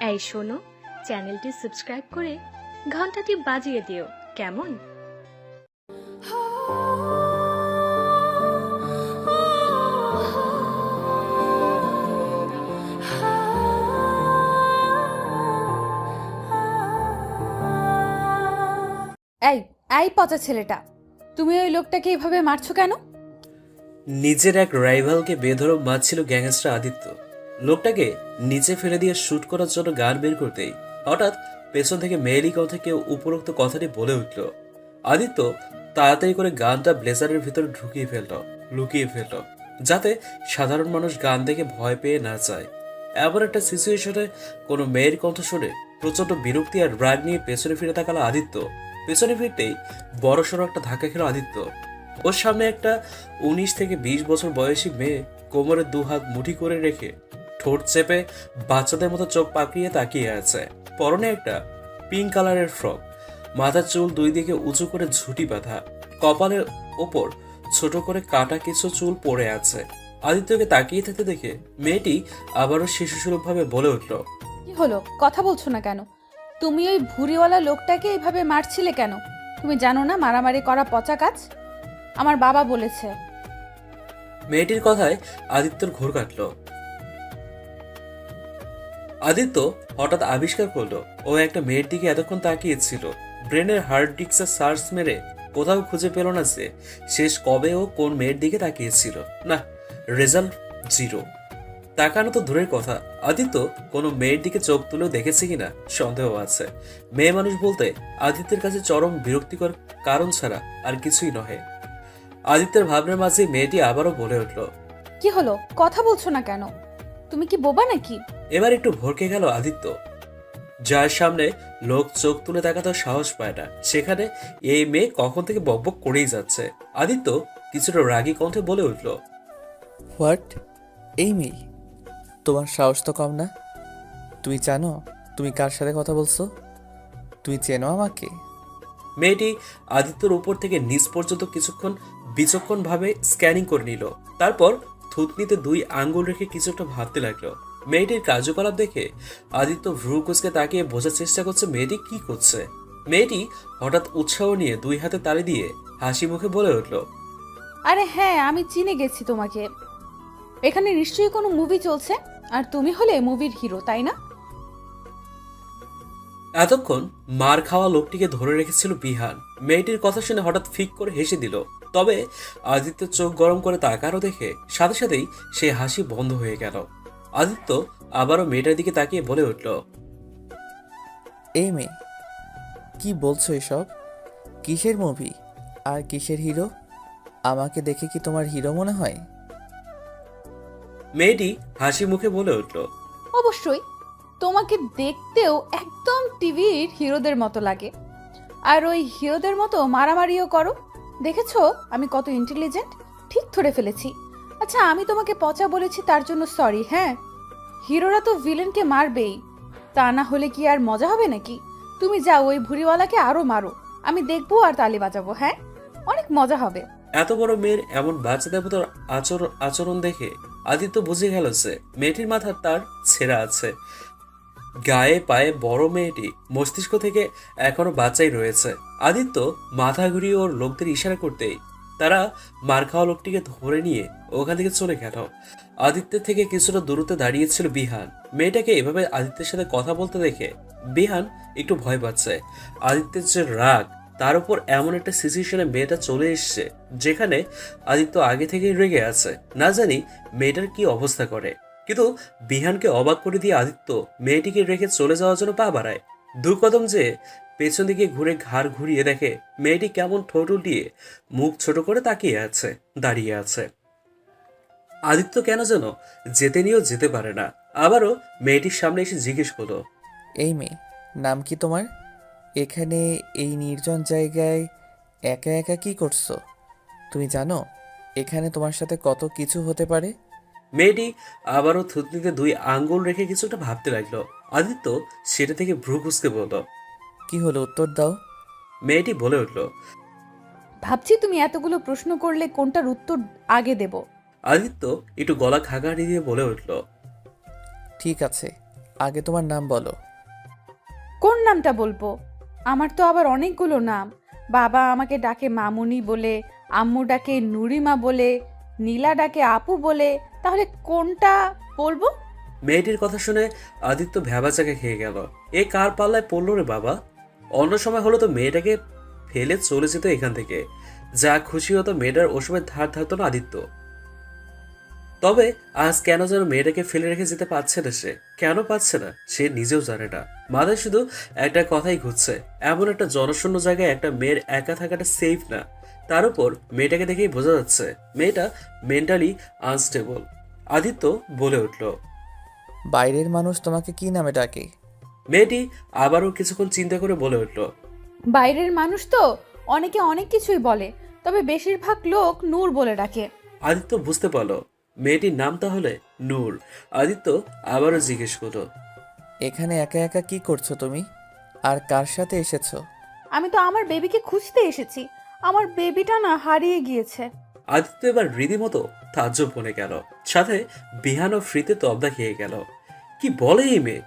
এই শোনো, চ্যানেলটি সাবস্ক্রাইব করে ঘন্টাটি বাজিয়ে দিও কেমন। এই এই পচা ছেলেটা, তুমি ওই লোকটাকে এভাবে মারছো কেন? নিজের এক রাইভালকে বেধড়ক মারছিল গ্যাংস্টার আদিত্য। লোকটাকে নিচে ফেলে দিয়ে শুট করার জন্য গান বের করতেই হঠাৎ পেছন থেকে মেয়েলি কণ্ঠে কেউ উপরোক্ত কথাটি বলে উঠল। আদিত্য তাড়াতাড়ি করে গানটা ব্লেজারের ভিতরে লুকিয়ে ফেলল, যাতে সাধারণ মানুষ গান দেখে ভয় পেয়ে না যায়। এমন একটা সিচুয়েশনে কোনো মেয়ের কণ্ঠ শুনে প্রচন্ড বিরক্তি আর রাগ নিয়ে পেছনে ফিরে তাকালো আদিত্য। পেছনে ফিরতেই বড়সড় একটা ধাক্কা খেল আদিত্য। ওর সামনে একটা 19 থেকে 20 বছর বয়সী মেয়ে কোমরে দুহাত মুঠি করে রেখে ঠোঁট চেপে বাচ্চাদের মতো চোখ পাকিয়ে তাকিয়ে আছে। পরনে একটা পিঙ্ক কালারের ফ্রক, মাথার চুল দুই দিকে উঁচু করে ঝুঁটি বাঁধা, কপালের ওপর ছোট করে কাটা কিছু চুল পড়ে আছে। আদিত্যকে তাকিয়ে থাকতে দেখে মেয়েটি আবারও শিশুসুলভভাবে বলে উঠল, কি হলো, কথা বলছো না কেন? তুমি ওই ভুঁড়িওয়ালা লোকটাকে এইভাবে মারছিলে কেন? তুমি জানো না মারামারি করা পচা কাজ? আমার বাবা বলেছে। মেয়েটির কথায় আদিত্যর ঘোর কাটল। আদিত্য হঠাৎ আবিষ্কার করলো ও একটা মেয়ের দিকে এতক্ষণ তাকিয়েছিল। ব্রেনের হার্ড ডিস্কে সার্চ মেরে কোথাও খুঁজে পেল না যে শেষ কবে ও কোন মেয়ের দিকে তাকিয়েছিল। না, রেজাল্ট 0। তাকানো তো দূরের কথা, আদিত্য কোনো মেয়ের দিকে চোখ তুলেও দেখেছে কিনা সন্দেহ আছে। মেয়ে মানুষ বলতে আদিত্যের কাছে চরম বিরক্তিকর কারণ ছাড়া আর কিছুই নহে। আদিত্যের ভাবনার মাঝে মেয়েটি আবারও বলে উঠল, কি হলো, কথা বলছো না কেন? তুমি কি বোবা নাকি? এবার একটু ভরকে গেল আদিত্য। যার সামনে লোক চোখ তুলে তাকাতেও সাহস পায় না, সেখানে এই মেয়ে কখন থেকে বকবক করেই যাচ্ছে। আদিত্য কিছুটা রাগী কণ্ঠে বলে উঠল, হোয়াট? এই মেয়ে, তোমার সাহস তো কম না। তুমি জানো তুমি কার সাথে কথা বলছো? তুমি চেনো আমাকে? মেয়েটি আদিত্যর উপর থেকে নিচ পর্যন্ত কিছুক্ষণ বিচক্ষণ ভাবে স্ক্যানিং করে নিল। তারপর থুতনিতে 2 আঙ্গুল রেখে কিছু একটা ভাবতে লাগলো। মেয়েটির কার্যকলাপ দেখে আদিত্য ভ্রু কুঁচকে তাকিয়ে বোঝার চেষ্টা করছে মেয়েটি কি করছে। মেয়েটি হঠাৎ উৎসাহ নিয়ে 2 হাতে তালি দিয়ে হাসি মুখে বলে উঠল, আরে হ্যাঁ, আমি চিনে গেছি তোমাকে। এখানে নিশ্চয়ই কোনো মুভি চলছে, আর তুমি হলে মুভির হিরো, তাই না? এতক্ষণ মার খাওয়া লোকটিকে ধরে রেখেছিল বিহান। মেয়েটির কথা শুনে হঠাৎ ফিক করে হেসে দিল। তবে আদিত্য চোখ গরম করে তাকারও দেখে সাথে সাথেই সে হাসি বন্ধ হয়ে গেল। আদিত্য আবারও মেয়েটার দিকে তাকিয়ে বলে উঠল, এই মেয়ে, কি বলছো এসব? কিসের মুভি আর কিসের হিরো? আমাকে দেখে কি তোমার হিরো মনে হয়? মেয়েটি হাসি মুখে বলে উঠল, অবশ্যই, তোমাকে দেখতেও একদম টিভির হিরোদের মতো লাগে। আর ওই হিরোদের মতো মারামারিও করো। দেখেছো আমি কত ইন্টেলিজেন্ট? ঠিক ধরে ফেলেছি। আচ্ছা, আমি তোমাকে পচা বলেছি তার জন্য সরি। হ্যাঁ, হিরোরা তো ভিলেনকে মারবেই, তা না হলে কি আর মজা হবে নাকি? তুমি যাও ওই ভুঁড়িওয়ালাকে আরো মারো, আমি দেখবো আর তালি বাজাবো। হ্যাঁ, অনেক মজা হবে। এত বড় মেয়ের এমন বাচ্চাদের মতো আচরণ দেখে আদিত্য বুঝে গেল যে মেয়েটির মাথা তার ছেঁড়া আছে। গায়ে পায়ে বড় মেয়েটি মস্তিষ্ক থেকে এখনো বাচ্চাই রয়েছে। আদিত্য মাথা ঘুরিয়ে ওর লোকদের ইশারা করতেই তারা মার খাওয়া লোকটিকে ধরে নিয়ে ওখান থেকে চলে গেল। আদিত্যের থেকে কিছুটা দূরত্বে দাঁড়িয়েছিল বিহান। মেয়েটাকে এভাবে আদিত্যের সাথে কথা বলতে দেখে বিহান একটু ভয় পাচ্ছে। আদিত্যের যে রাগ, তার উপর এমন একটা সিচুয়েশনে মেয়েটা চলে এসছে যেখানে আদিত্য আগে থেকেই রেগে আছে। না জানি মেয়েটার কি অবস্থা করে, কিন্তু বিহানকে অবাক করে দিয়ে আদিত্য মেয়েটিকে রেখে চলে যাওয়ার জন্য পা বাড়ায়। 2 কদম যে পেছন দিকে ঘুরে ঘাড় ঘুরিয়ে দেখে মেয়েটি কেমন ঠোঁট উল্টিয়ে মুখ ছোট করে তাকিয়ে আছে, দাঁড়িয়ে আছে। আদিত্য কেন যেন যেতে নিয়েও যেতে পারে না। আবারও মেয়েটির সামনে এসে জিজ্ঞেস করলো, এই মেয়ে, নাম কি তোমার? এখানে এই নির্জন জায়গায় একা একা কি করছো? তুমি জানো এখানে তোমার সাথে কত কিছু হতে পারে? মেয়েটি আবারও থুতনিতে 2 আঙ্গুল রেখে কিছুটা ভাবতে লাগলো। আদিত্য সেটা থেকে ভ্রু কুঁচকে বলল, কি হলো, উত্তর দাও। মেয়েটি বলে উঠল, ভাবছি তুমি এতগুলো প্রশ্ন করলে কোনটার উত্তর আগে দেব। আদিত্য একটু গলা খাকারি দিয়ে বলে উঠল, ঠিক আছে, আগে তোমার নাম বলো। কোন নামটা বলবো? আমার তো আবার অনেকগুলো নাম। বাবা আমাকে ডাকে মামুনি বলে, আম্মু ডাকে নুরিমা বলে, নীলা ডাকে আপু বলে। তাহলে কোনটা বলবো? মেয়েটির কথা শুনে আদিত্য ভ্যাবাচাকে খেয়ে গেল। এ কার পাল্লায় পড়লো রে বাবা? অন্য সময় হলো তো মেয়েটাকে ফেলে চলে যেত এখান থেকে, যা খুশি হতো, মেয়েটার ওসবের ধার ধারতো না আদিত্য। তবে আজ কেন যেন মেয়েটাকে ফেলে রেখে যেতে পারছে না সে। কেন পাচ্ছে না সে নিজেও জানে না। মাথায় শুধু একটা কথাই ঘুরছে, এমন একটা জনশূন্য জায়গায় একটা মেয়ের একা থাকাটা সেফ না। তার উপর মেয়েটাকে দেখেই বোঝা যাচ্ছে মেয়েটা মেন্টালি আনস্টেবল। আদিত্য বলে উঠল। বাইরের মানুষ তোমাকে কি নামে ডাকে? মেয়েটি আবারও কিছুক্ষণ চিন্তা করে বলে উঠল। বাইরের মানুষ তো অনেকে অনেক কিছুই বলে, তবে বেশিরভাগ লোক নূর বলে ডাকে। আদিত্য বুঝতে পারলো মেয়েটির নাম তাহলে নূর। আদিত্য আবারও জিজ্ঞেস করলো। এখানে একা একা কি করছো তুমি? আর কার সাথে এসেছো? আমি তো আমার বেবিকে খুঁজতে এসেছি। আমার বেবিটা না হারিয়ে গিয়েছে। আদিত্য এবার রীতিমতো তাজ্জব বনে গেল, সাথে বিহানও ফ্রিতে তবদা খেয়ে গেল। কি বলে এই মেয়ে?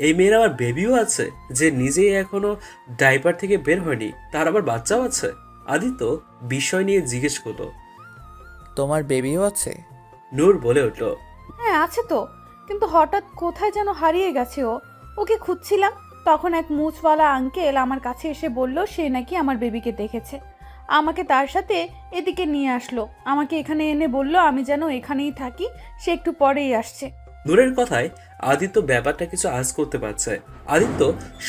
এই মেয়ের আবার বেবিও আছে, যে নিজেই এখনো ডাইপার থেকে বের হয়নি, তার আবার বাচ্চাও আছে। আদিত্য বিষয় নিয়ে জিজ্ঞেস করলো। তোমার বেবিও আছে? নূর বলে উঠল। হ্যাঁ আছে তো, কিন্তু হঠাৎ কোথায় যেন হারিয়ে গেছে ও। ওকে খুঁজছিলাম, তখন এক মুচওয়ালা আঙ্কেল আমার কাছে এসে বলল সে নাকি আমার বেবিকে দেখেছে। আমাকে তার সাথে এদিকে নিয়ে আসলো, আমাকে এখানে এনে বলল আমি যেন এখানেই থাকি, সে একটু পরেই আসছে। নূরের কথায় আদিত্য ব্যাপারটা কিছু আঁচ করতে পারছে। আদিত্য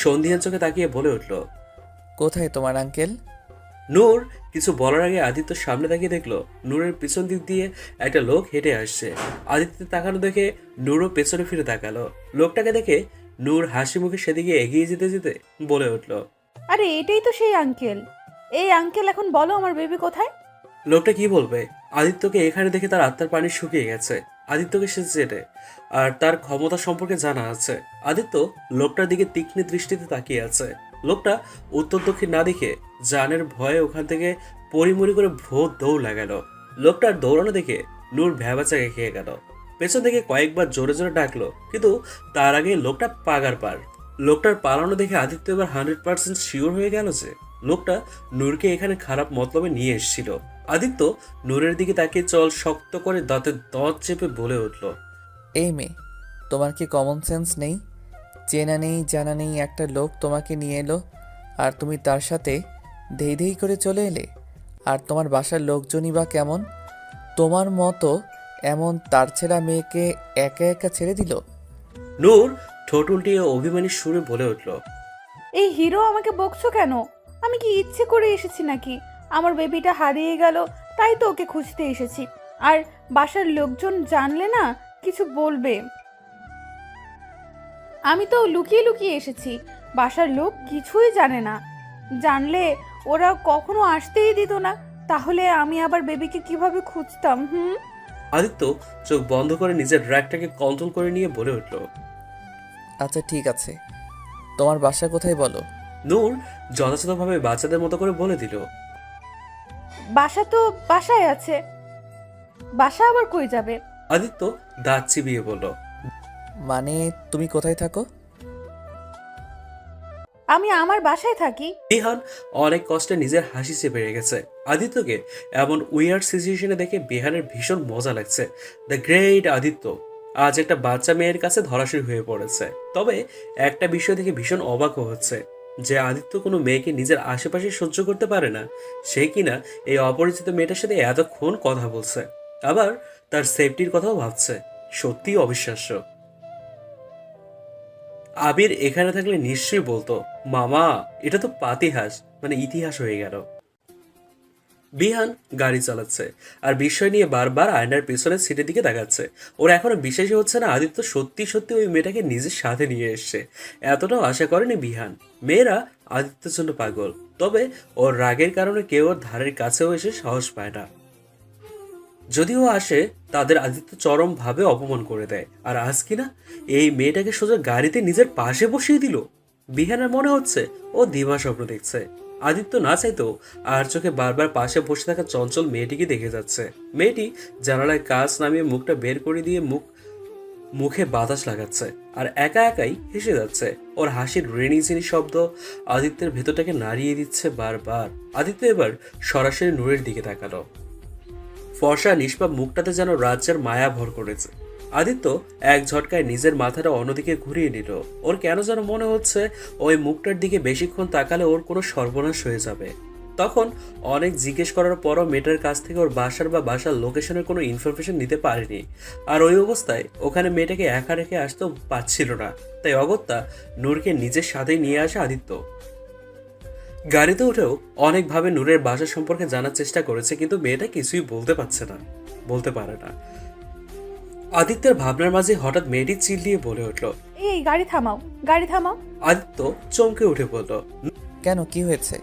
সন্ধিহান চোখে তাকিয়ে বলে উঠল। কোথায় তোমার আঙ্কেল? নূর কিছু বলার আগে আদিত্য সামনে তাকিয়ে দেখলো নূরের পিছন দিক দিয়ে একটা লোক হেঁটে আসছে। আদিত্য তাকানো দেখে নূরও পেছনে ফিরে তাকালো। লোকটাকে দেখে নূর হাসি মুখে সেদিকে এগিয়ে যেতে যেতে বলে উঠল। আরে এটাই তো সেই আঙ্কেল। এই আঙ্কেল এখন বলো আমার বেবি কোথায়? লোকটা কি বলবে? আদিত্যকে এখানে দেখে তার আত্মার পানি শুকিয়ে গেছে। আদিত্যকে সে চেনে, আর তার ক্ষমতা সম্পর্কে জানা আছে। আদিত্য লোকটার দিকে তীক্ষ্ণ দৃষ্টিতে তাকিয়ে আছে। লোকটা উত্তর দক্ষিণ না দেখে জানের ভয়ে ওখান থেকে পরিমরি করে ভোর দৌড় লাগালো। লোকটার দৌড়ানো দেখে নূর ভ্যাবাচাকে খেয়ে গেল। পেছন থেকে কয়েকবার জোরে জোরে ডাকলো, কিন্তু তার আগে লোকটা পাগার পার। লোকটার পালানো দেখে আদিত্য এবার 100% শিওর হয়ে গেল যে লোকটা নূরকে এখানে খারাপ মতলবে নিয়ে এসেছিল। আদিত্য নূরের দিকে তাকিয়ে চল শক্ত করে দাঁতে দাঁত চেপে বলে উঠল। এই মেয়ে, তোমার কি কমন সেন্স নেই? চেনা নেই জানা নেই একটা লোক তোমাকে নিয়ে এলো, আর তুমি তার সাথে ধেই ধেই করে চলে এলে। আর তোমার বাসার লোকজনই বা কেমন? তোমার মতো এমন তার ছেঁড়া মেয়েকে একা একা ছেড়ে দিল? নূর ঠোঁট উল্টিয়ে অভিমানী সুরে বলে উঠল। এই হিরো আমাকে বকছো কেন? আমি কি ইচ্ছে করে এসেছি নাকি? আমার বেবিটা হারিয়ে গেল, তাই তো ওকে খুঁজতে এসেছি। আর বাসার লোকজন জানলে না কিছু বলবে। আমি তো লুকিয়ে লুকিয়ে এসেছি, বাসার লোক কিছুই জানে না। জানলে ওরা কখনো আসতেই দিত না। তাহলে আমি আবার বেবিকে কিভাবে খুঁজতাম? আদিত্য চোখ বন্ধ করে নিজের রাগটাকে কন্ট্রোল করে নিয়ে বলে উঠল। আচ্ছা ঠিক আছে, তোমার বাসা কোথায় বলো? নূর যথাযথভাবে বাচ্চাদের মতো করে বলে দিল। বাসা তো বাসায় আছে। বাসা আবার কই যাবে? আদিত্য দাঁত চিবিয়ে বলল। মানে তুমি কোথায় থাকো? আমি আমার বাসায় থাকি। বিহান অনেক কষ্টে নিজের হাসি চেপে রেখেছে। আদিত্যকে এমন উইয়ার্ড সিচুয়েশনে দেখে বিহানের ভীষণ মজা লাগছে। দ্য গ্রেট আদিত্য আজ একটা বাচ্চা মেয়ের কাছে ধরাশয়ী হয়ে পড়েছে। তবে একটা বিষয় থেকে ভীষণ অবাকও হচ্ছে যে আদিত্য কোনো মেয়েকে নিজের আশেপাশে সহ্য করতে পারে না, সে কিনা এই অপরিচিত মেয়েটার সাথে এতক্ষণ কথা বলছে, আবার তার সেফটির কথাও ভাবছে। সত্যিই অবিশ্বাস্য। আবির এখানে থাকলে নিশ্চয়ই বলতো, মামা এটা তো পাতিহাস, মানে ইতিহাস হয়ে গেল। বিহান গাড়ি চালাচ্ছে আর বিস্ময় নিয়ে বারবার আয়নার পেছনের সিটের দিকে তাকাচ্ছে। ওর এখনো বিশ্বাসই হচ্ছে না আদিত্য সত্যি সত্যি ওই মেয়েটাকে নিজের সাথে নিয়ে এসছে। এতটাও আশা করেনি বিহান। মেয়েরা আদিত্যের জন্য পাগল, তবে ওর রাগের কারণে কেউ ওর ধারের কাছেও এসে সাহস পায় না। যদিও আসে তাদের আদিত্য চরম ভাবে অপমান করে দেয়। আর আজ কিনা এই মেয়েটাকে সোজা গাড়িতে নিজের পাশে বসিয়ে দিল। বিহানের মনে হচ্ছে ও দিবা স্বপ্ন দেখছে। আদিত্য না চাইতেও আর চোখে বারবার পাশে বসে থাকা চঞ্চল মেয়েটিকে দেখে যাচ্ছে। মেয়েটি জানালায় কাঁচ নামিয়ে মুখটা বের করে দিয়ে মুখে বাতাস লাগাচ্ছে আর একা একাই হেসে যাচ্ছে। ওর হাসির রেনিঝিনি শব্দ আদিত্যের ভেতরটাকে নাড়িয়ে দিচ্ছে বারবার। আদিত্য এবার সরাসরি নূরের দিকে তাকালো। ফর্সা নিষ্পাপ মুখটাতে যেন রাজ্যের মায়া ভর করেছে। আদিত্য এক ঝটকায় নিজের মাথাটা অন্যদিকে ঘুরিয়ে নিল। ওর কেন যেন মনে হচ্ছে ওই মুখটার দিকে বেশিক্ষণ তাকালে ওর কোনো সর্বনাশ হয়ে যাবে। তখন অনেক জিজ্ঞেস করার পরও মেয়েটার কাছ থেকে ওর বাসার লোকেশনের কোনো ইনফরমেশন নিতে পারেনি। আর ওই অবস্থায় ওখানে মেয়েটাকে একা রেখে আসতেও পারছিল না। তাই অগত্যা নূরকে নিজের সাথেই নিয়ে আসে আদিত্য। গাড়িতে উঠেও অনেকভাবে নূরের বাসা সম্পর্কে জানার চেষ্টা করেছে, কিন্তু মেয়েটা কিছুই বলতে পারে না। আদিত্যের ভাবনার মাঝে হঠাৎ মেয়েটি চিল্লিয়ে বলে উঠল। এই গাড়ি থামাও, গাড়ি থামাও। আদিত্য চমকে উঠে বলল। কেন, কি হয়েছে?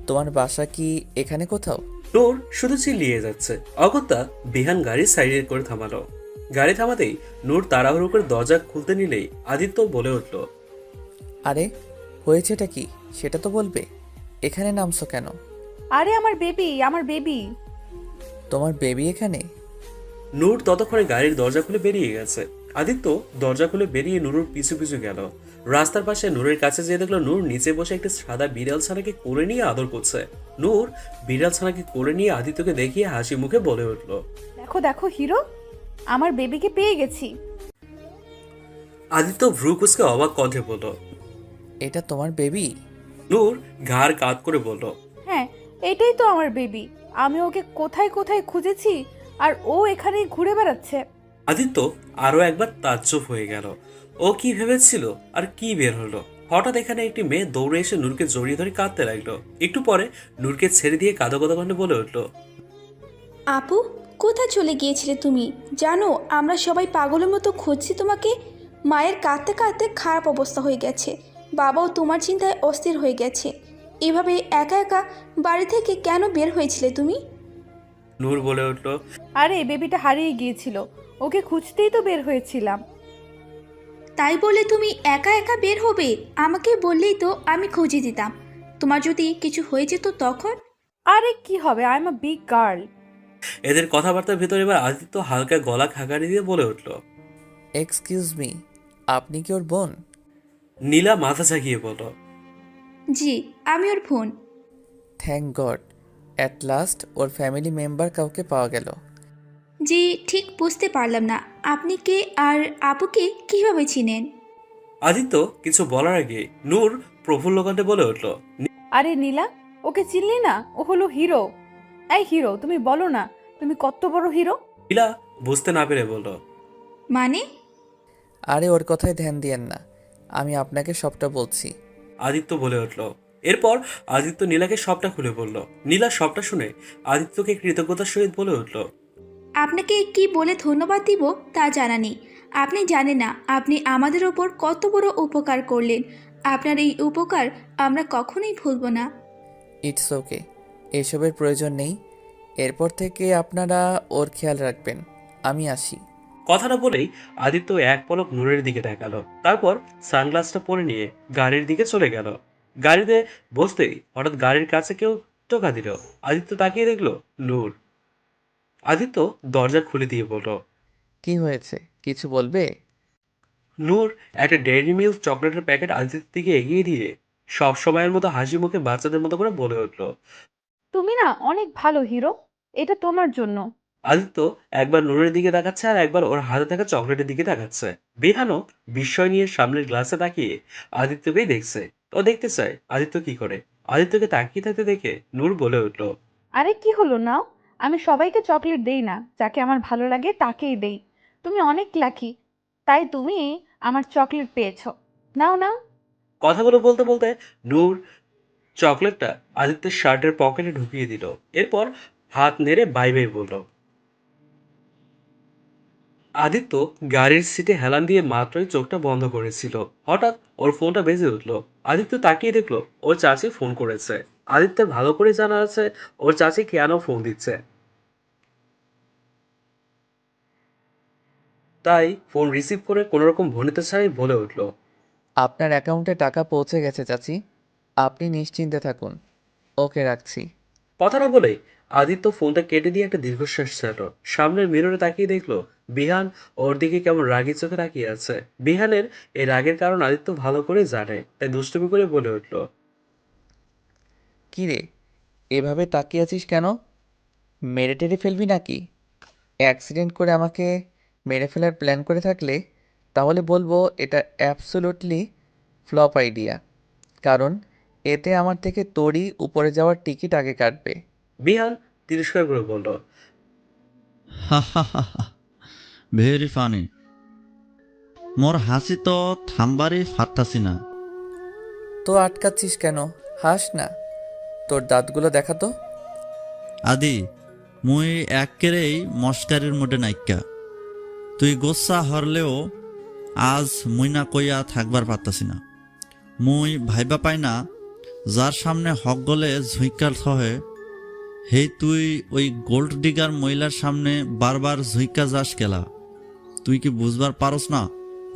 তোমার বাসা কি এখানে কোথাও? নূর শুধু চিল্লিয়ে যাচ্ছে। অগত্যা বিহান গাড়ি সাইডে করে থামালো। গাড়ি থামাতেই নূর তাড়াহুড়ো করে দরজা খুলতে নিলেই আদিত্য বলে উঠল। আরে হয়েছেটা কি সেটা তো বলবে। এখানে নামছো কেন? আরে আমার বেবি, আমার বেবি। তোমার বেবি এখানে? নূর ততক্ষণে গাড়ির দরজা খুলে বেরিয়ে গেছে। আদিত্য দরজা খুলে বেরিয়ে নূরের পিছু পিছু গেল। রাস্তার পাশে নূরের কাছে যেয়ে দেখলো নূর নিচে বসে একটি সাদা বিড়াল ছানাকে কোলে নিয়ে আদর করছে। নূর বিড়াল ছানাকে কোলে নিয়ে আদিত্যকে দেখিয়ে হাসি মুখে বলে উঠল। দেখো দেখো হিরো, আমার বেবিকে পেয়ে গেছি। আদিত্য ভ্রু কুঁচকে অবাক কণ্ঠে বলল। এটা তোমার বেবি? নূর ঘাড় কাত করে বলল। হ্যাঁ, এটাই তো আমার বেবি। আমি ওকে কোথায় কোথায় খুঁজেছি, আর ও এখানেই ঘুরে বেড়াচ্ছে। আদিত্য আরো একবার তাজ্জব হয়ে গেল। ও কি ভেবেছিল আর কি বের হলো। হঠাৎ এখানে একটি মেয়ে দৌড়ে এসে নূরকে জড়িয়ে ধরে কাঁদতে লাগলো। একটু পরে নূরকে ছেড়ে দিয়ে কাঁদো কাঁদো কণ্ঠে বলে উঠল। আপু, কোথায় চলে গিয়েছিলে তুমি? জানো আমরা সবাই পাগলের মতো খুঁজছি তোমাকে। মায়ের কাঁদতে কাঁদতে খারাপ অবস্থা হয়ে গেছে, বাবাও তোমার চিন্তায় অস্থির হয়ে গেছে। এভাবে একা একা বাড়ি থেকে কেন বের হয়েছিলে তুমি? নূর বলে উঠল। আরে বেবিটা হারিয়ে গিয়েছিল, ওকে খুঁজতেই তো বের হয়েছিলাম। তাই বলে তুমি একা একা বের হবে? আমাকে বললেই তো আমি খুঁজে দিতাম। তোমার যদি কিছু হয়ে যেত তখন? আরে কি হবে, I am a big girl. এদের কথাবার্তার ভেতর এবার আদিত্য হালকা গলা খাকারি দিয়ে বলে উঠল। এক্সকিউজ মি, আপনি কি ওর বোন? নীলা মাথা ঝাঁকিয়ে বলল। জি, আমি ওর phone. Thank God, at last ওর ফ্যামিলি মেম্বার কাউকে পাওয়া গেল। জি, ঠিক বুঝতে পারলাম না, আপনি কে আর আপুকে কিভাবে চিনেন? আদিত্য কিছু বলার আগে নূর প্রফুল্ল কণ্ঠে বলে উঠল। আরে নীলা, ওকে চিনলি না? ও হলো হিরো। এই হিরো, তুমি বলো না তুমি কত বড় হিরো। নীলা বুঝতে না পেরে বলল। মানে? আরে ওর কথায় ধ্যান দিয়েন না, আমি আপনাকে সবটা বলছি। আদিত্য বলে উঠল। এরপর আদিত্য নীলাকে সবটা খুলে বলল। নীলা সবটা শুনে আদিত্যকে কৃতজ্ঞতার সহিত বলে উঠল। আপনাকে কি বলে ধন্যবাদ দিব তা জানা নেই। আপনি জানেন না আপনি আমাদের ওপর কত বড় উপকার করলেন। আপনার এই উপকার আমরা কখনোই ভুলব না। ইটস ওকে, এসবের প্রয়োজন নেই। এরপর থেকে আপনারা ওর খেয়াল রাখবেন। আমি আসি। কথাটা বলেই আদিত্য এক পলক নূরের দিকে তাকালো। তারপর সানগ্লাসটা পরে নিয়ে গাড়ির দিকে চলে গেল। গাড়িতে বসতেই হঠাৎ গাড়ির কাছে কেউ টোকা দিল। আদিত্য তাকিয়ে দেখলো নূর। আদিত্য দরজা খুলে দিয়ে বলল। কি হয়েছে, কিছু বলবে? নূর একটা ডেইরি মিল্ক চকলেটের প্যাকেট আদিত্যের দিকে এগিয়ে দিয়ে সব সময়ের মতো হাসি মুখে বাচ্চাদের মতো করে বলে উঠল। তুমি না অনেক ভালো হিরো, এটা তোমার জন্য। আদিত্য একবার নূরের দিকে তাকাচ্ছে আর একবার ওর হাতে থাকা চকলেটের দিকে তাকাচ্ছে। বিহানও বিস্ময় নিয়ে সামনের গ্লাসে তাকিয়ে আদিত্যকেই দেখছে। ও দেখতে চায় আদিত্য কি করে। আদিত্যকে তাকিয়ে থাকতে দেখে নূর বলে উঠল। আরে কি হলো নাও, আমি সবাইকে চকলেট দেই না, যাকে আমার ভালো লাগে তাকেই দেই। তুমি অনেক লাকি, তাই তুমি আমার চকলেট পেয়েছো। নাও নাও। কথাগুলো বলতে বলতে নূর চকলেটটা আদিত্যের শার্টের পকেটে ঢুকিয়ে দিল। এরপর হাত নেড়ে বাই বাই বলল। আদিত্য গাড়ির সিটে হেলান দিয়ে মাত্রই চোখটা বন্ধ করেছিল, হঠাৎ ওর ফোনটা বেজে উঠলো। আদিত্য তাকিয়ে দেখলো ওর চাচি ফোন করেছে। আদিত্যের ভালো করে জানা আছে ওর চাচি কেন ফোন দিচ্ছে, তাই ফোন রিসিভ করে কোনোরকম ভনিতা ছাড়াই বলে উঠলো। আপনার অ্যাকাউন্টে টাকা পৌঁছে গেছে চাচি, আপনি নিশ্চিন্তে থাকুন। ওকে, রাখছি। কথাটা বলেই আদিত্য ফোনটা কেটে দিয়ে একটা দীর্ঘশ্বাস ছাড়লো। সামনের মিররে তাকিয়ে দেখলো বিহান ওর দিকে কেমন রাগি চোখে তাকিয়ে আছে। বিহানের এই রাগের কারণ আদিত্য ভালো করে জানে, তাই দুষ্টুমি করে বলে উঠল, কি রে, এভাবে তাকিয়ে আছিস কেন? মেরে টেরে ফেলবি নাকি? অ্যাক্সিডেন্ট করে আমাকে মেরে ফেলার প্ল্যান করে থাকলে তাহলে বলবো এটা অ্যাবসোলুটলি ফ্লপ আইডিয়া, কারণ এতে আমার থেকে তোরই উপরে যাওয়ার টিকিট আগে কাটবে। বিহান তিরস্কার করে বলল, হা হা হা হা, ভেরি ফানি। মোর হাসি তো থামবারই ফাটতাছি না। তো আটকাচ্ছিস কেন? হাস না, তোর দাঁতগুলো দেখা তো। আদি, মুই একেরেই মস্কারির মোটে নাইক্কা। তুই গোসা হরলেও আজ মুই না কইয়া থাকবার পারতাছি না। মুই ভাইবা পাই না, যার সামনে হক গলে ঝুঁকার থহে, হেই তুই ওই গোল্ড ডিগার মহিলার সামনে বারবার ঝুঁকা যাস কেলা? তুই কি বুঝবার পারস না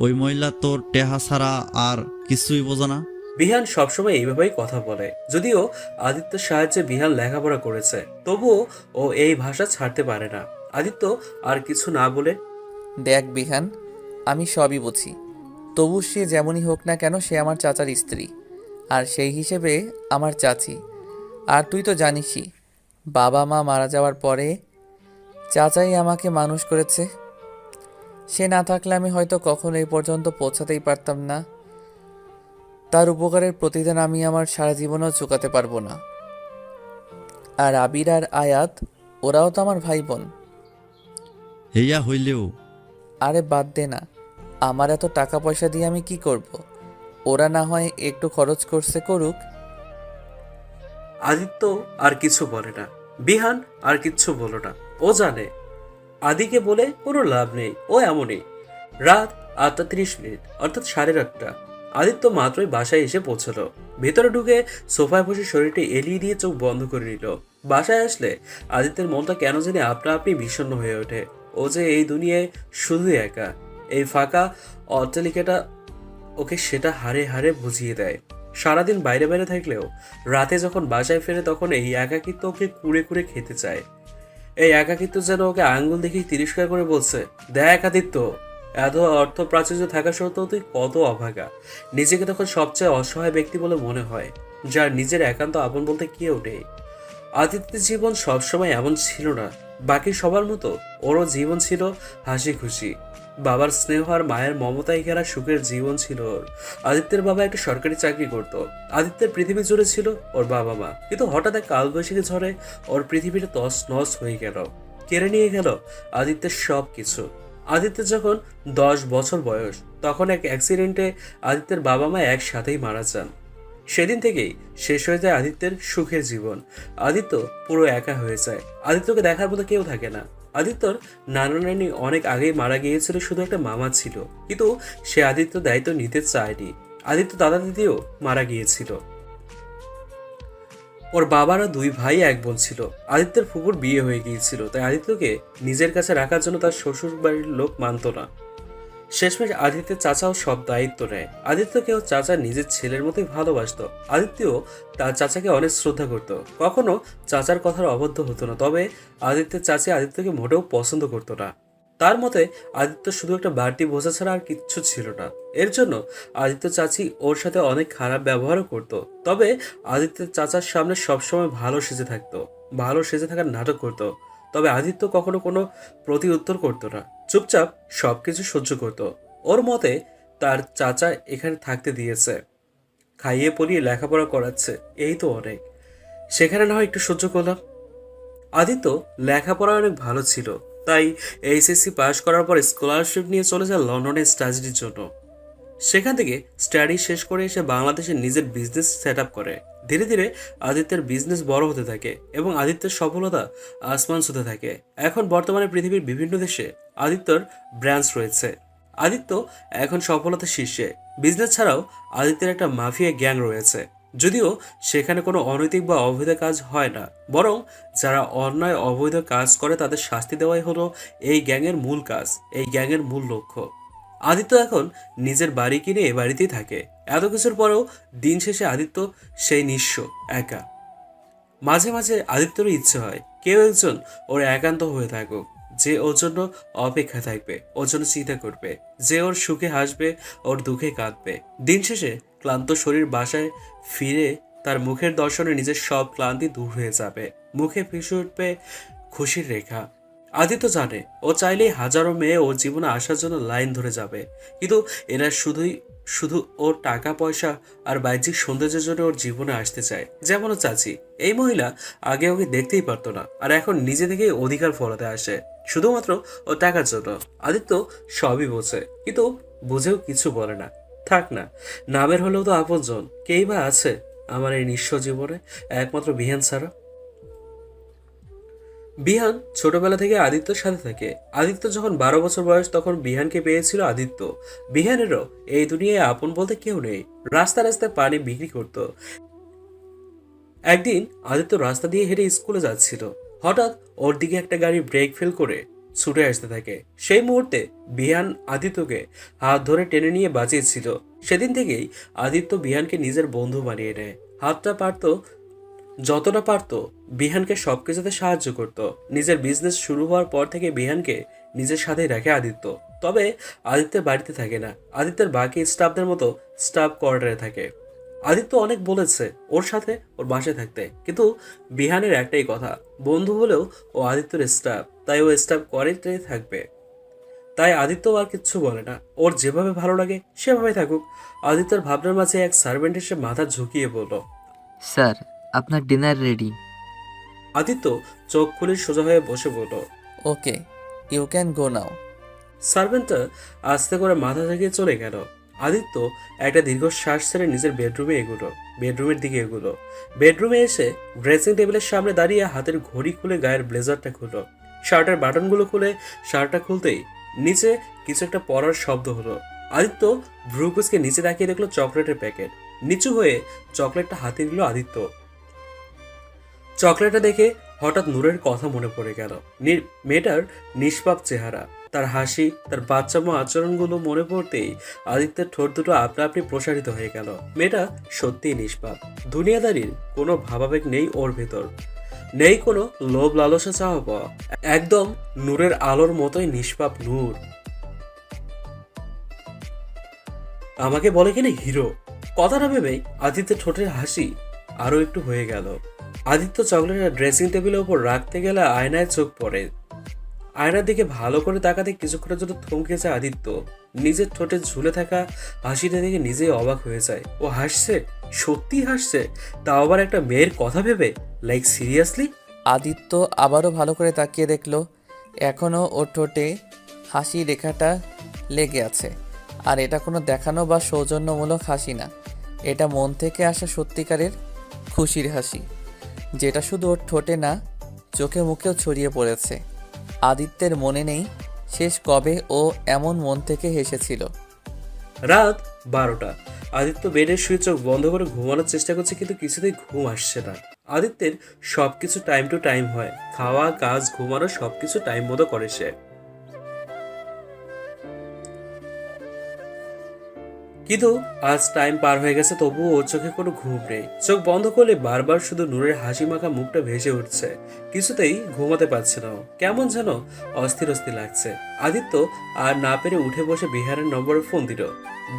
ওই মহিলা তোর টেহা ছাড়া আর কিছুই বোঝে না? বিহান সবসময় এইভাবেই কথা বলে। যদিও আদিত্যর সাহায্যে বিহান লেখাপড়া করেছে, তবুও ও এই ভাষা ছাড়তে পারে না। আদিত্য আর কিছু না বলে, দেখ বিহান, আমি সবই বুঝি, তবু সে যেমনই হোক না কেন সে আমার চাচার স্ত্রী, আর সেই হিসেবে আমার চাচি। আর তুই তো জানিসই, বাবা মা মারা যাওয়ার পরে চাচাই আমাকে মানুষ করেছে। সে না থাকলে আমি হয়তো কখনো এই পর্যন্ত পৌঁছাতেই পারতাম না। তার উপকারের প্রতিদান আমি আমার সারা জীবনেও চুকাতে পারবো না। আর আবির আর আয়াত, ওরাও তো আমার ভাই বোন। হেয়া হইলেও আরে বাদ দে না, আমার এত টাকা পয়সা দিয়ে আমি কি করব? ওরা না হয় একটু খরচ করছে, করুক। আদিত্য আর কিছু বলে না। বিহান আর কিচ্ছু বলো না। ও জানে আদিকে বলে কোনো লাভ নেই, ও এমনই। রাত 8:30, অর্থাৎ 8:30। আদিত্য মাত্রই বাসায় এসে পৌঁছলো। ভেতরে ঢুকে সোফায় বসে শরীরটা এলিয়ে দিয়ে চোখ বন্ধ করে নিল। বাসায় আসলে আদিত্যের মনটা কেন জানি আপনা আপনি বিষণ্ণ হয়ে ওঠে। ও যে এই দুনিয়ায় শুধু একা। এই ফাঁকা অট্টালিকাটা ওকে সেটা হারে হারে বুঝিয়ে দেয়। সারাদিন বাইরে বাইরে থাকলেও রাতে যখন বাসায় ফেরে তখন এই একাকিত্ব ওকে কুড়ে কুড়ে খেতে চায়। এই একাকিত্ব যেন ওকে আঙ্গুল দেখেই তিরস্কার করে বলছে, দেখ আদিত্য, এত অর্থ প্রাচুর্য থাকা সত্ত্বেও তুই কত অভাগা। নিজেকে তখন সবচেয়ে অসহায় ব্যক্তি বলে মনে হয়, যার নিজের একান্ত আপন বলতে কেউ নেই। আদিত্যের জীবন সবসময় এমন ছিল না। বাকি সবার মতো ওরও জীবন ছিল হাসি খুশি। বাবার স্নেহ আর মায়ের মমতায় ঘেরা সুখের জীবন ছিল ওর। আদিত্যের বাবা একটা সরকারি চাকরি করত। আদিত্যের পৃথিবী জুড়ে ছিল ওর বাবা মা, কিন্তু হঠাৎ এক কালবৈশাখী ঝড়ে ওর পৃথিবীটা তস নস হয়ে গেল, কেড়ে নিয়ে গেল আদিত্যের সব কিছু। আদিত্যের যখন 10 বছর বয়স, তখন এক অ্যাক্সিডেন্টে আদিত্যের বাবা মা একসাথেই মারা যান। সেদিন থেকেই শেষ হয়ে যায় আদিত্যের সুখের জীবন। আদিত্য পুরো একা হয়ে যায়। আদিত্যকে দেখার মতো কেউ থাকে না। আদিত্যর নানা নানি অনেক আগেই মারা গিয়েছিল, শুধু একটা মামা ছিল, কিন্তু সে আদিত্য দায়িত্ব নিতে চায়নি। আদিত্য দাদা দিদিও মারা গিয়েছিল। ওর বাবারা 2 ভাই 1 বোন ছিল। আদিত্যের ফুপুর বিয়ে হয়ে গিয়েছিল, তাই আদিত্যকে নিজের কাছে রাখার জন্য তার শ্বশুর বাড়ির লোক মানত না। শেষমেশ আদিত্যের চাচাও সব দায়িত্ব নেয়। আদিত্যকেও চাচা নিজের ছেলের মতোই ভালোবাসত। আদিত্যও তার চাচাকে অনেক শ্রদ্ধা করত, কখনো চাচার কথার অবদ্ধ হতো না। তবে আদিত্যের চাচি আদিত্যকে মোটেও পছন্দ করতো না। তার মতে আদিত্য শুধু একটা বাড়তি বোঝা ছাড়া আর কিচ্ছু ছিল না। এর জন্য আদিত্য চাচি ওর সাথে অনেক খারাপ ব্যবহারও করত। তবে আদিত্যের চাচার সামনে সবসময় ভালো সেজে থাকতো, ভালো সেজে থাকার নাটক করত। তবে আদিত্য কখনো কোনো প্রতি উত্তর করতো না, চুপচাপ সবকিছু সহ্য করত। ওর মতে তার চাচা এখানে থাকতে দিয়েছে, খাইয়ে পরিয়ে লেখাপড়া করাচ্ছে, এই তো অনেক। সেখানে না হয় একটু সহ্য করলাম। আদিত্য লেখাপড়া অনেক ভালো ছিল, তাই এইচএসসি পাশ করার পর স্কলারশিপ নিয়ে চলে যায় লন্ডনে স্টাডির জন্য। সেখান থেকে স্টাডি শেষ করে এসে বাংলাদেশে নিজের বিজনেস সেট আপ করে। ধীরে ধীরে আদিত্যের বিজনেস বড় হতে থাকে এবং আদিত্যের সফলতা আসমান ছুঁতে থাকে। এখন বর্তমানে পৃথিবীর বিভিন্ন দেশে আদিত্যর ব্রাঞ্চ রয়েছে। আদিত্য এখন সফলতার শীর্ষে। বিজনেস ছাড়াও আদিত্যের একটা মাফিয়া গ্যাং রয়েছে। যদিও সেখানে কোনো অনৈতিক বা অবৈধ কাজ হয় না, বরং যারা অন্যায় অবৈধ কাজ করে তাদের শাস্তি দেওয়াই হলো এই গ্যাংয়ের মূল কাজ, এই গ্যাংয়ের মূল লক্ষ্য। আদিত্য এখন নিজের বাড়ি কিনে এ বাড়িতেই থাকে। এত কিছুর পরেও দিন শেষে আদিত্য সেই নিঃস্ব, একা। মাঝে মাঝে আদিত্যরও ইচ্ছে হয় কেউ একজন ওর একান্ত হয়ে থাকুক, যে ওর জন্য অপেক্ষা থাকবে, ওর জন্য চিন্তা করবে, যে ওর সুখে হাসবে, ওর দুঃখে কাঁদবে। দিন শেষে ক্লান্ত শরীর বাসায় ফিরে তার মুখের দর্শনে নিজের সব ক্লান্তি দূর হয়ে যাবে, মুখে ভেসে উঠবে খুশির রেখা। আদিত্য জানে ও চাইলেই হাজারো মেয়ে ওর জীবনে আসার জন্য লাইন ধরে যাবে, কিন্তু এরা শুধু ওর টাকা পয়সা আর বাহ্যিক সৌন্দর্যের জন্য ওর জীবনে আসতে চায়। যেমন ওর চাচি, এই মহিলা আগে ওকে দেখতেই পারতো না, আর এখন নিজে থেকেই অধিকার ফলাতে আসে শুধুমাত্র ও টাকার জন্য। আদিত্য সবই বোঝে, কিন্তু বুঝেও কিছু বলে না। থাক না, নামের হলেও তো আপনজন কেই বা আছে আমার এই নিঃস্ব জীবনে, একমাত্র বিহান ছাড়া। বিহান ছোটবেলা থেকে আদিত্যর সাথে থাকে। আদিত্য যখন 12 বছর বয়স তখন বিহানকে পেয়েছিল আদিত্য। বিহানেরও এই দুনিয়ায় আপন বলতে কেউ নেই। রাস্তা রাস্তায় পানি বিক্রি করত। একদিন আদিত্য রাস্তা দিয়ে হেঁটে স্কুলে যাচ্ছিল, হঠাৎ ওর দিকে একটা গাড়ি ব্রেক ফেল করে ছুটে আসতে থাকে। সেই মুহূর্তে বিহান আদিত্যকে হাত ধরে টেনে নিয়ে বাঁচিয়েছিল। সেদিন থেকেই আদিত্য বিহানকে নিজের বন্ধু বানিয়ে নেয়। যতটা পারত বিহানকে সবকিছুতে সাহায্য করত। নিজের বিজনেস শুরু হওয়ার পর থেকে বিহানকে নিজের সাথেই রাখে আদিত্য। তবে আদিত্যের বাড়িতে থাকে না, আদিত্যের বাকি স্টাফদের মতো স্টাফ কোয়ার্টারে থাকে। আদিত্য অনেক বলেছে ওর সাথে ওর বাসায় থাকতে, কিন্তু বিহানের একটাই কথা, বন্ধু হলেও ও আদিত্যর স্টাফ, তাই ও স্টাফ কোয়ার্টারে থাকবে। তাই আদিত্য আর কিচ্ছু বলে না, ওর যেভাবে ভালো লাগে সেভাবে থাকুক। আদিত্যর ভাবনার মাঝে এক সার্ভেন্ট এসে মাথা ঝুঁকিয়ে বলল, স্যার, আপনার ডিনার রেডি। আদিত্য চোখ খুলে সোজা হয়ে বসে বলল, ওকে, ইউ ক্যান গো নাও। সার্ভেন্টটা আস্তে করে মাথা ঝাঁকিয়ে চলে গেল। আদিত্য একটা দীর্ঘশ্বাস ছেড়ে নিজের বেডরুমের দিকে এগুলো। বেডরুমে এসে ড্রেসিং টেবিলের সামনে দাঁড়িয়ে হাতের ঘড়ি খুলে গায়ের ব্লেজারটা খুলল। শার্টের বাটনগুলো খুলে শার্টটা খুলতেই নিচে কিছু একটা পড়ার শব্দ হলো। আদিত্য ভ্রুকুচকে নিচে তাকিয়ে দেখলো চকলেটের প্যাকেট। নিচু হয়ে চকলেটটা হাতে নিল আদিত্য। চকলেটটা দেখে হঠাৎ নূরের কথা মনে পড়ে গেল। মেয়েটার নিষ্পাপ চেহারা, তার হাসি, তার বাচ্চামো আচরণগুলো মনে পড়তেই আদিত্যের ঠোঁট দুটো আপনা আপনি প্রসারিত হয়ে গেল। মেয়েটা সত্যিই নিষ্পাপ। দুনিয়াদারির কোনো ভাবাবেগ নেই ওর ভেতর, নেই কোনো লোভ লালসা চাওয়া পাওয়া। একদম নূরের আলোর মতোই নিষ্পাপ নূর। আমাকে বলে কিনা হিরো, কথাটা ভেবেই আদিত্যের ঠোঁটের হাসি আরো একটু হয়ে গেল। আদিত্য চকলেটের ড্রেসিং টেবিলের উপর রাখতে গেলে আয়নায় চোখ পড়ে। আয়নার দিকে ভালো করে তাকাতে কিছুক্ষণের জন্য থমকে যায় আদিত্য। নিজের ঠোঁটে ঝুলে থাকা হাসিটা দেখে নিজেই অবাক হয়ে যায়। ও হাসছে, সত্যি হাসছে, তাও আবার একটা মেয়ের কথা ভেবে, লাইক সিরিয়াসলি। আদিত্য আবারও ভালো করে তাকিয়ে দেখলো এখনও ওর ঠোঁটে হাসি রেখাটা লেগে আছে। আর এটা কোনো দেখানো বা সৌজন্যমূলক হাসি না, এটা মন থেকে আসা সত্যিকারের খুশির হাসি, যেটা শুধু ওর ঠোঁটে না চোখে মুখেও ছড়িয়ে পড়েছে। আদিত্যের মনে নেই শেষ কবে ও এমন মন থেকে হেসেছিল। রাত 12টা। আদিত্য বেডের শুয়ে চোখ বন্ধ করে ঘুমানোর চেষ্টা করছে, কিন্তু কিছুতেই ঘুম আসছে না। আদিত্যের সবকিছু টাইম টু টাইম হয়, খাওয়া, কাজ, ঘুমানো সবকিছু টাইম মতো করে সে। কিন্তু আজ টাইম পার হয়ে গেছে, তবুও ওর চোখে কোনো ঘুম নেই। চোখ বন্ধ করলে বারবার শুধু নূরের হাসি মাখা মুখটা ভেসে উঠছে। কিছুতেই ঘুমাতে পারছে না, কেমন যেন অস্থির অস্থির লাগছে। আদিত্য আর না পেরে উঠে বসে বিহানের নম্বরে ফোন দিল।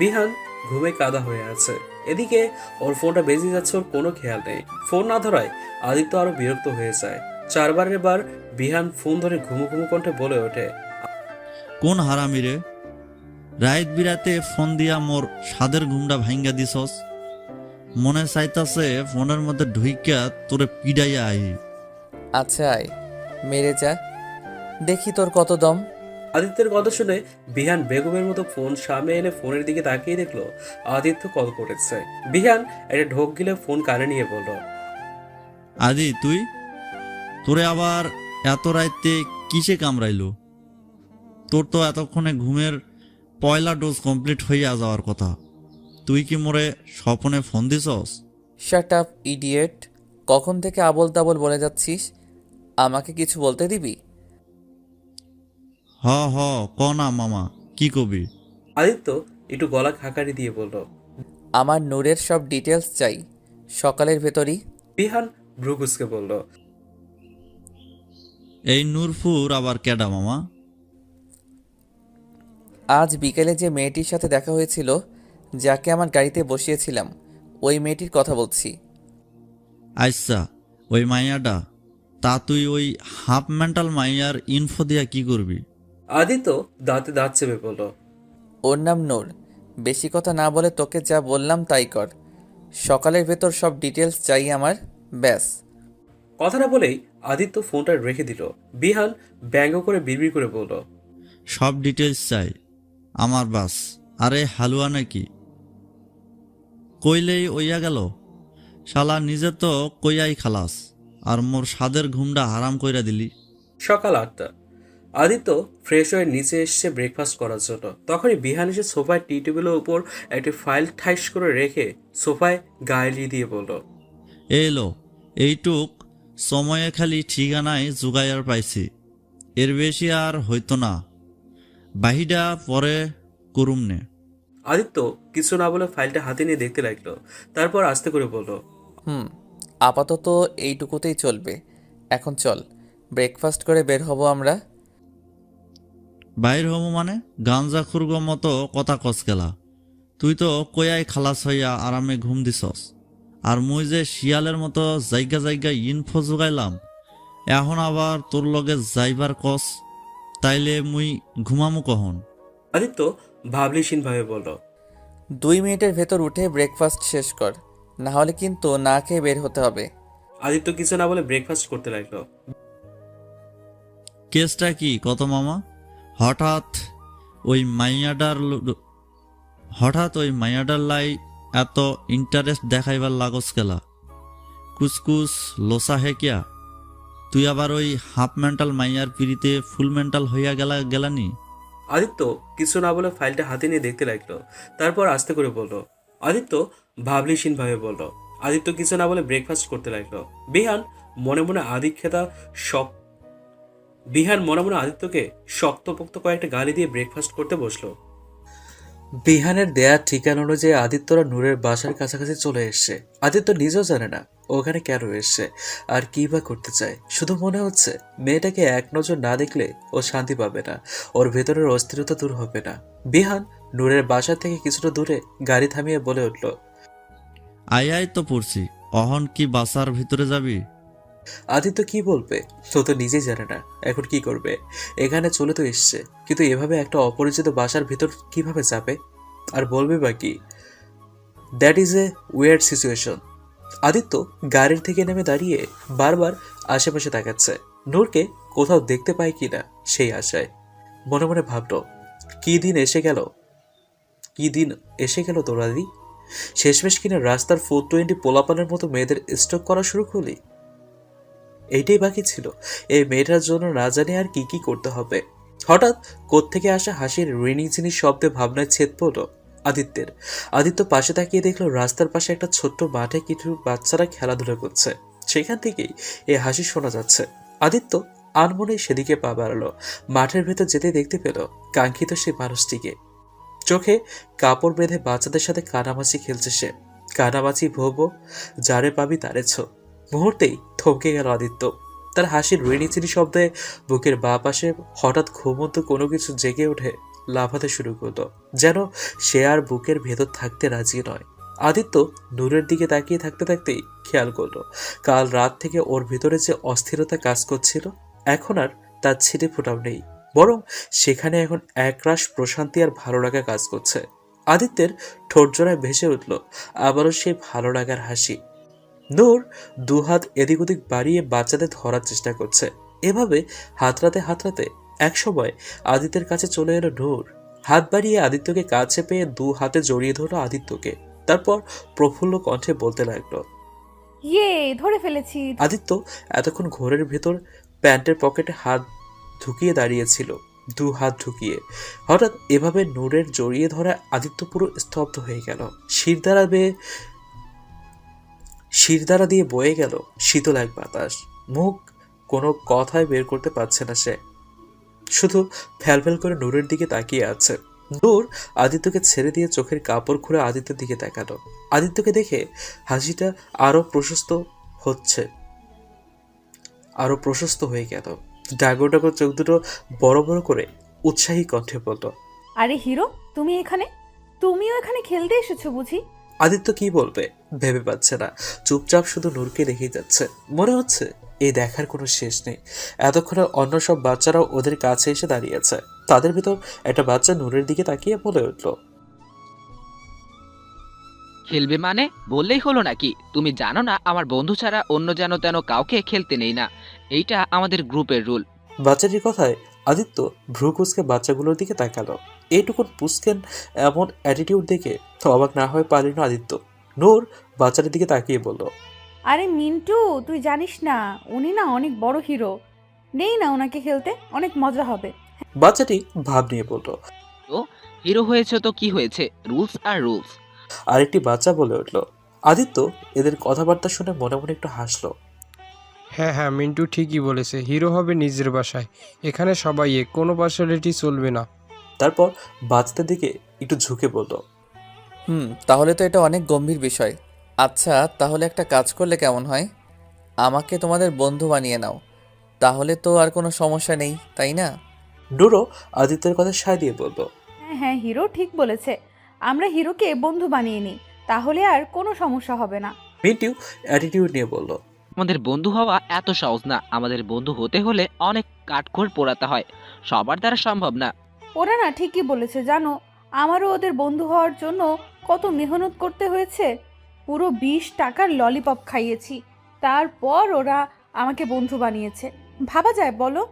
বিহান ঘুমে কাদা হয়ে আছে। এদিকে ওর ফোনটা বেজে যাচ্ছে, ওর কোনো খেয়াল নেই। ফোন না ধরায় আদিত্য আরো বিরক্ত হয়ে যায়। 4বারের বার বিহান ফোন ধরে ঘুমু ঘুমু কণ্ঠে বলে ওঠে, কোন হারামি রে, রাইত বিরাতে ফোন দিয়া মোর সাদের ঘুমটা ভাঙ্গা দিছস। মনে চাইতাছে ফোনের মধ্যে ঢুইকা তোরে পিডাইয়া আই। আচ্ছা আয়, মেরে যা, দেখি তোর কত দম। আদিত্যের কথা শুনে বিহান বেগমের মতো ফোন সামনে এনে ফোনের দিকে তাকিয়ে দেখলো আদিত্য কল করেছে। বিহান একটা ঢোক গিলে ফোন কানে নিয়ে বলল, আদি তুই, তোরে আবার এত রাইতে কিসে কামড়াইলো? তোর তো এতক্ষণে ঘুমের পয়লা ডোজ কমপ্লিট হইয়া যাওয়ার কথা, তুই কি মোরে স্বপনে ফোন দিছস? শাট আপ ইডিয়েট, কখন থেকে আবল তাবল বলে যাচ্ছিস? আমাকে কিছু বলতে দিবি? হ হ, ক না মামা, কি কবি? আদিত্য একটু গলা খাকারি দিয়ে বলল, আমার নূরের সব ডিটেলস চাই, সকালের ভেতরই। বিহান ভ্রুকুসকে বলল, এই নূরপুর আবার কেডা মামা? আজ বিকেলে যে মেয়েটির সাথে দেখা হয়েছিল, যাকে আমার গাড়িতে বসিয়েছিলাম, ওই মেয়েটির কথা বলছি। আচ্ছা, ওই মাইয়াডা। তা তুই ওই হাফ মেন্টাল মাইয়ার ইনফো দিয়া কি করবি? আদিত্য দাঁতে দাঁত চেপে বলল, ওর নাম নূর। বেশি কথা না বলে তোকে যা বললাম তাই কর। সকালের ভেতর সব ডিটেলস চাই আমার, ব্যাস। কথাটা বলেই আদিত্য ফোনটা রেখে দিল। বিহান ব্যঙ্গ করে বিড়বিড় করে বলল, সব ডিটেলস চাই আমার বাস। আরে হালুয়া নাকি? কইলেই ওইয়া গেল। শালা নিজে তো কইয়াই খালাস, আর মোর স্বাদের ঘুমটা হারাম কইরা দিলি। সকাল 8টা। আদিত্য ফ্রেশ হয়ে নিচে এসছে ব্রেকফাস্ট করার জন্য। তখনই বিহান এসে সোফায় টি টেবিলের উপর একটি ফাইল ঠাইস করে রেখে সোফায় গায়ে দিয়ে বলল, এলো এইটুক সময়ে খালি ঠিকানায় জুগাইয়ার পাইছি, এর বেশি আর হইতো না। বাহিডা পরে করুমনে। আদিত্য কিছু না বলে ফাইলটা হাতে নিয়ে দেখতে লাগলো। তারপর আস্তে করে বলল, আপাতত এইটুকুতেই চলবে। এখন চল, ব্রেকফাস্ট করে বের হব আমরা। বাইর হমু মানে? গাঞ্জা খুরগ মতো কথা কচকেলা। তুই তো কয়াই খালাস হইয়া আরামে ঘুম দিছস, আর মুই যে শিয়ালের মতো জায়গা জায়গা ইনফো জোগাইলাম, এখন আবার তোর লগে যাইবার কস। তাইলে মুই ঘুমামু কহন? আদিত্য ভাবলিসীন ভাবে বলল, 2 মিনিটের ভেতর উঠে ব্রেকফাস্ট শেষ কর, না হলে কিন্তু না খেয়ে বের হতে হবে। আদিত্য কিছু না বলে ব্রেকফাস্ট করতে লাগলো। কেসটা কি কত মামা? হঠাৎ ওই মাইয়াডার লাই এত ইন্টারেস্ট দেখাইবার লাগস কেলা? কুসকুস লোসা হে কিয়া? তুই আবার ওই হাফ মেন্টাল মাইয়ার পিড়িতে ফুল মেন্টাল হইয়া গেলানি? আদিত্য কিছু না বলে ফাইলটা হাতে নিয়ে দেখতে লাগলো। তারপর আস্তে করে বলল, আদিত্য ভাবলিসীন ভাবে বলল। আদিত্য কিছু না বলে ব্রেকফাস্ট করতে লাগলো। বিহান মনে মনে আদিত্যকে শক্তপোক্ত কয়েকটা গালি দিয়ে ব্রেকফাস্ট করতে বসলো। বিহানের দেয়া ঠিকানা অনুযায়ী আদিত্যরা নূরের বাসার কাছাকাছি চলে এসছে। আদিত্য নিজেও জানে না ওখানে কেন এসছে আর কি বা করতে চায়। শুধু মনে হচ্ছে মেয়েটাকে এক নজর না দেখলে ও শান্তি পাবে না, ওর ভেতরের অস্থিরতা দূর হবে না। বিহান নূরের বাসা থেকে কিছুটা দূরে গাড়ি থামিয়ে বলে উঠল, আই তো পড়ছি, অহন কি বাসার ভিতরে যাবি? আদিত্য কি বলবে তো তো নিজেই জানে না এখন কি করবে। এখানে চলে তো এসছে, কিন্তু এভাবে একটা অপরিচিত বাসার ভিতর কিভাবে যাবে আর বলবে বা কি? That is a weird situation. Aditya গাড়ির থেকে নেমে দাঁড়িয়ে বারবার আশেপাশে তাকাচ্ছে, নূরকে কোথাও দেখতে পায় কিনা সেই আশায়। মনে মনে ভাবল, কি দিন এসে গেল তোর আদি। শেষমেশ কিনা রাস্তার 420 পোলাপানের মতো মেয়েদের স্টক করা শুরু করলি। এইটাই বাকি ছিল। এই মেয়েটার জন্য না জানি আর কি কি করতে হবে। হঠাৎ কোত্থেকে আসা হাসির রিনিঝিনি শব্দে ভাবনায় ছেদ পড়ল আদিত্যের। আদিত্য পাশে তাকিয়ে দেখলো রাস্তার পাশে একটা ছোট্ট মাঠে কিছু বাচ্চারা খেলাধুলা করছে। সেখান থেকেই এই হাসি শোনা যাচ্ছে। আদিত্য আনমনেই সেদিকে পা বাড়ালো। মাঠের ভেতর যেতে দেখতে পেল কাঙ্ক্ষিত সেই মানুষটিকে। চোখে কাপড় বেঁধে বাচ্চাদের সাথে কানামাছি খেলছে সে। কানামাছি ভোবো, যারে পাবি তারে ছো। মুহূর্তেই থমকে গেল আদিত্য। তার হাসির রিনিচিনি শব্দে বুকের বাঁ পাশে হঠাৎ ঘুমন্ত কোনো কিছু জেগে উঠে লাফাতে শুরু করলো, যেন সে আর বুকের ভেতর থাকতে রাজি নয়। আদিত্য নূরের দিকে তাকিয়ে থাকতে থাকতেই খেয়াল করলো কাল রাত থেকে ওর ভিতরে যে অস্থিরতা কাজ করছিল এখন আর তার ছিটে ফোটাও নেই, বরং সেখানে এখন একরাশ প্রশান্তি আর ভালো লাগা কাজ করছে। আদিত্যের ঠোঁট জোড়ায় ভেসে উঠল আবারও সেই ভালো লাগার হাসি। নূর দুহাত এদিক ওদিক বাড়িয়ে বাচ্চাদের ধরার চেষ্টা করছে। এভাবে হাতড়াতে একসময় আদিত্যের কাছে চলে এলো নূর। হাত বাড়িয়ে আদিত্যকে কাছে পেয়ে 2 হাতে জড়িয়ে ধরলো আদিত্যকে। তারপর প্রফুল্ল কণ্ঠে বলতে লাগলো, ইয়ে, ধরে ফেলেছি। আদিত্য এতক্ষণ ঘোরের ভেতর প্যান্টের পকেটে হাত ঢুকিয়ে দাঁড়িয়েছিল, 2 হাত ঢুকিয়ে। হঠাৎ এভাবে নূরের জড়িয়ে ধরা আদিত্য পুরো স্তব্ধ হয়ে গেল। শিরদাঁড়া দিয়ে বয়ে গেল শীতল এক বাতাস। মুখ কোনো কথাই বের করতে পারছে না সে, শুধু ফ্যালফ্যাল করে নূরের দিকে তাকিয়ে আছে। নূর আদিত্যকে ছেড়ে দিয়ে চোখের কাপড় খুলে আদিত্যের দিকে তাকালো। আদিত্যকে দেখে হাসিটা আরো প্রশস্ত হয়ে গেল। ডাগর ডাগর চোখ দুটো বড় বড় করে উৎসাহী কণ্ঠে বলল। আরে হিরো, তুমিও এখানে খেলতে এসেছো বুঝি? আদিত্য কি বলবে ভেবে পাচ্ছে না, চুপচাপ শুধু নূরকে দেখেই যাচ্ছে। মনে হচ্ছে এই দেখার কোনো শেষ নেই। এতক্ষণে অন্য সব বাচ্চারাও ওদের কাছে এসে দাঁড়িয়েছে। তাদের ভিতর একটা বাচ্চা নূরের দিকে তাকিয়ে বলে উঠল। খেলবে মানে বললেই হলো নাকি? তুমি জানো না আমার বন্ধু ছাড়া অন্য যেন তেন কাউকে খেলতে নেই না, এইটা আমাদের গ্রুপের রুল। বাচ্চাটির কথায় আদিত্য ভ্রু কুঁচকে বাচ্চাগুলোর দিকে তাকালো। এইটুকুন পুস্কেন এমন অ্যাটিটিউড দেখে তো অবাক না হয়ে পারল না আদিত্য। নূর বাচ্চাটির দিকে তাকিয়ে বলল। আরে মিন্টু, তুই জানিস না উনি না অনেক বড় হিরো। নেই না ওনাকে খেলতে, অনেক মজা হবে। বাচ্চাটি ভাব নিয়ে বলল। তো হিরো হয়েছে তো কি হয়েছে, রুলস আর রুলস। আরেকটি বাচ্চা বলে উঠল। আদিত্য এদের কথাবার্তা শুনে মনে মনে একটু হাসলো। হ্যাঁ হ্যাঁ, মিন্টু ঠিকই বলেছে, হিরো হবে নিজের বাসায়। এখানে সবাই কোনো পার্সোনালিটি চলবে না। তারপর বাচ্চাদের দিকে একটু ঝুঁকে বলল। তাহলে তো এটা অনেক গম্ভীর বিষয়। আচ্ছা, তাহলে একটা কাজ করলে কেমন হয়? আমাকে তোমাদের বন্ধু বানিয়ে নাও, তাহলে তো আর কোনো সমস্যা নেই, তাই না? নূরও আদিত্যের কথা সায় দিয়ে বলল। হ্যাঁ হ্যাঁ, হিরো ঠিক বলেছে। আমরা হিরোকে বন্ধু বানিয়ে নিই, তাহলে আর কোনো সমস্যা হবে না। মিন্টু অ্যাটিটিউড নিয়ে বলল। আমাদের বন্ধু হওয়া এত সহজ না, আমাদের বন্ধু হতে হলে অনেক কাঠখড় পোড়াতে হয়, সবার দ্বারা সম্ভব না। ওরা না ঠিকই বলেছে জানো, আমারও ওদের বন্ধু হওয়ার জন্য কত মেহনত করতে হয়েছে। পুরো 20 টাকার ললিপপ খাইয়েছি, তারপর ওরা আমাকে বন্ধু বানিয়েছে। ভাবা যায় বলো?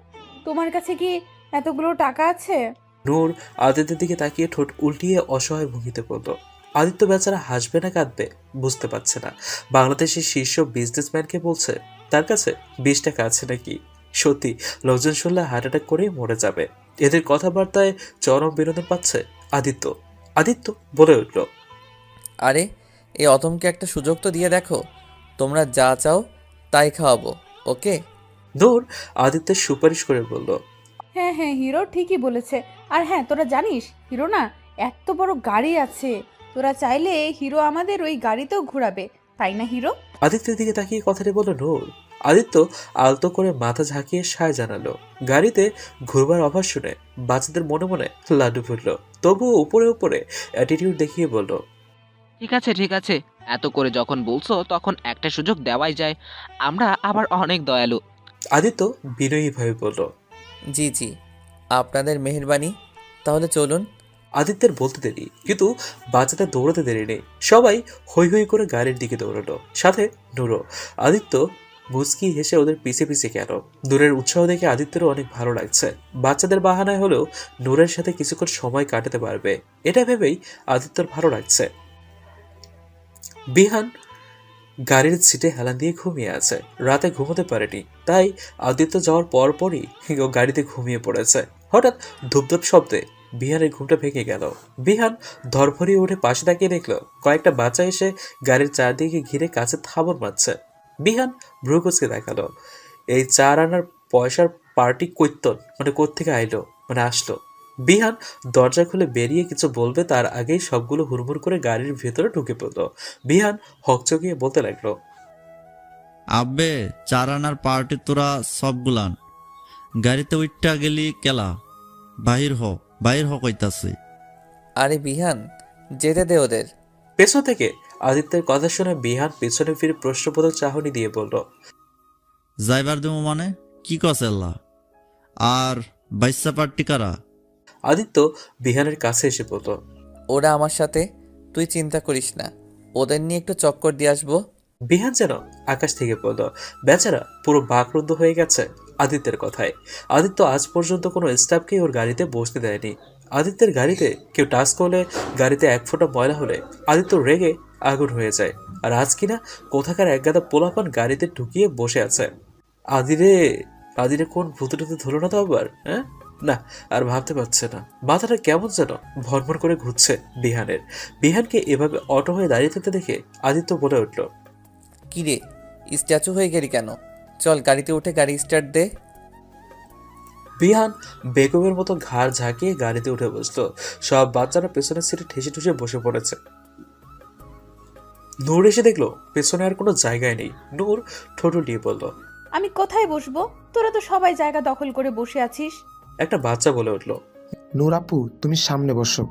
তোমার কাছে কি এতগুলো টাকা আছে? নূর আদিত্যের দিকে তাকিয়ে ঠোঁট উল্টিয়ে অসহায় ভঙ্গিতে বলল। আদিত্য বেচারা হাসবে না কাঁদবে বুঝতে পারছে না। বাংলাদেশের শীর্ষ বিজনেসম্যানকে বলছে তার কাছে 20 টাকা আছে নাকি। সত্যি লোকজন শুনলে হার্ট অ্যাটাক করেই মরে যাবে। এদের কথাবার্তায় চরম বিনোদন পাচ্ছে আদিত্য। আদিত্য বলে উঠল। আরে, এই অতমকে একটা সুযোগ তো দিয়ে দেখো, তোমরা যা চাও তাই খাওয়াবো, ওকে? নূর আদিত্যের সুপারিশ করে বলল। হ্যাঁ হ্যাঁ, হিরো ঠিকই বলেছে। আর হ্যাঁ, তোরা জানিস হিরো না এত বড় গাড়ি আছে, তোরা চাইলে হিরো আমাদের ওই গাড়িতেও ঘোরাবে, তাই না হিরো? আদিত্যের দিকে তাকিয়ে কথাটি বলল নূর। আদিত্য আলতো করে মাথা ঝাঁকিয়ে সায় জানালো। গাড়িতে ঘুরবার অভাব শুনে বাচ্চাদের মনে মনে লাড্ডু ফুটলো। তবুও উপরে উপরে অ্যাটিটিউড দেখিয়ে বলল। ঠিক আছে ঠিক আছে, এত করে যখন বলছো তখন একটা সুযোগ দেওয়াই যায়, আমরা আবার অনেক দয়ালু। আদিত্য বিনয়ীভাবে বলল। জি জি, আপনাদের মেহেরবানি। তাহলে চলুন। আদিত্যের বলতে দেরি, কিন্তু বাচ্চাদের দৌড়াতে দেরি নেই। সবাই হৈ হৈ করে গাড়ির দিকে দৌড়ালো, সাথে নূরও। আদিত্য মুচকি হেসে ওদের পিছে পিছে গেল। নূরের উৎসাহ দেখে আদিত্যেরও অনেক ভালো লাগছে। বাচ্চাদের বাহানায় হলেও নূরের সাথে কিছুক্ষণ সময় কাটাতে পারবে, এটা ভেবেই আদিত্যর ভালো লাগছে। বিহান গাড়ির সিটে হেলান দিয়ে ঘুমিয়ে আছে। রাতে ঘুমোতে পারেনি, তাই আদিত্য যাওয়ার পরই ও গাড়িতে ঘুমিয়ে পড়েছে। হঠাৎ ধূপধূপ শব্দে বিহানের ঘুমটা ভেঙে গেল। বিহান ধরফরিয়ে উঠে পাশে তাকিয়ে দেখলো কয়েকটা বাচ্চা এসে গাড়ির চারদিকে ঘিরে কাছে থাবর মারছে। বিহান ভ্রু কুঁচকে দেখালো, এই 4 আনার পয়সার পার্টি কৈত্যন কোত্থেকে আসলো। বিহান দরজা খুলে বেরিয়ে কিছু বলবে তার আগেই সবগুলো হুড়মুড় করে গাড়ির ভেতরে ঢুকে পড়লো। বিহান হকচকিয়ে বলতে লাগলো। আব্বে, 4 আনার পার্টি তোরা সবগুলান গাড়িতে উইট্টা গেলি কেলা? বাহির হ কইতাছে। আরে বিহান, যেতে দে ওদের। পেছন থেকে আদিত্যের কথা শুনে বিহান পেছনে ফিরে প্রশ্নবোধক চাহনি দিয়ে বলল। যাইবার দেবো মানে কি কসেল্লা? আর বাইসা পার্টি কারা? আদিত্য বিহানের কাছে এসে বলল। ওরা আমার সাথে, তুই চিন্তা করিস না, ওদের নিয়ে একটু চক্কর দিয়ে আসবো। বিহান যেন আকাশ থেকে পড়ল। বেচারা পুরো বাকরুদ্ধ হয়ে গেছে আদিত্যের কথায়। আদিত্য আজ পর্যন্ত কোনো স্টাফকেই ওর গাড়িতে বসতে দেয়নি। আদিত্যের গাড়িতে কেউ টাচ করলে, গাড়িতে 1 ফোঁটা ময়লা হলে আদিত্য রেগে আগুন হয়ে যায়। আর আজ কিনা কোথাকার একগাদা পোলাপান গাড়িতে ঢুকিয়ে বসে আছে। আদিরে কোন ভূতে ধরো না তো আবার, হ্যাঁ? না, আর ভাবতে পারছে না। মাথাটা কেমন যেন ভরভর করে ঘুরছে বিহানের। বিহানকে এভাবে অটো হয়ে দাঁড়িয়ে থাকতে দেখে আদিত্য বলে উঠল। কিরে, স্ট্যাচু হয়ে গেলি কেন? চল গাড়িতে উঠে গাড়ি স্টার্ট দে। বিহান বেগমের মতো ঘাড় ঝাঁকিয়ে গাড়িতে উঠে বসলো। সব বাচ্চারা পেছনের সিটে ঠেসে ঠুসে বসে পড়েছে। নূর এসে দেখলো পেছনে আর কোনো জায়গায় নেই। নূর ঠোঁট উল্টিয়ে বলল। আমি কোথায় বসবো? তোরা তো সবাই জায়গা দখল করে বসে আছিস। একটা বাচ্চা বলে উঠল। নূর আপু, তুমি সামনে বসো।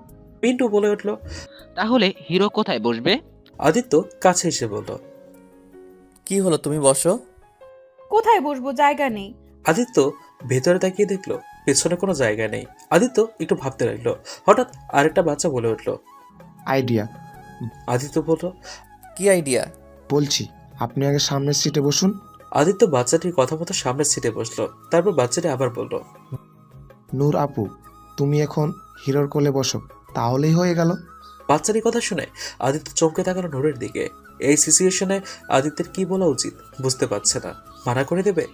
মিন্টু বলে উঠল। তাহলে হিরো কোথায় বসবে? আদিত্য কাছে এসে বলল। কি হলো, তুমি বসো। কোথায় বসবো? জায়গা নেই। আদিত্য ভেতরে তাকিয়ে দেখলো পেছনে কোনো জায়গা নেই। আদিত্য একটু ভাবতে লাগলো। হঠাৎ আরেকটা বাচ্চা বলে উঠল। আইডিয়া। আদিত্য বলল। কি আইডিয়া? বলছি, আপনি আগে সামনের সিটে বসুন। আদিত্য বাচ্চাটির কথা মতো সামনের সিটে বসলো। তারপর বাচ্চাটি আবার বলল। নূর আপু, তুমি এখন হিরোর কোলে বসো, তাহলেই হয়ে গেল। বাচ্চাটির কথা শুনে আদিত্য চমকে তাকালো নূরের দিকে। এই সিচুয়েশনে আদিত্যের কি বলা উচিত বুঝতে পারছে না। মানা করে দেবে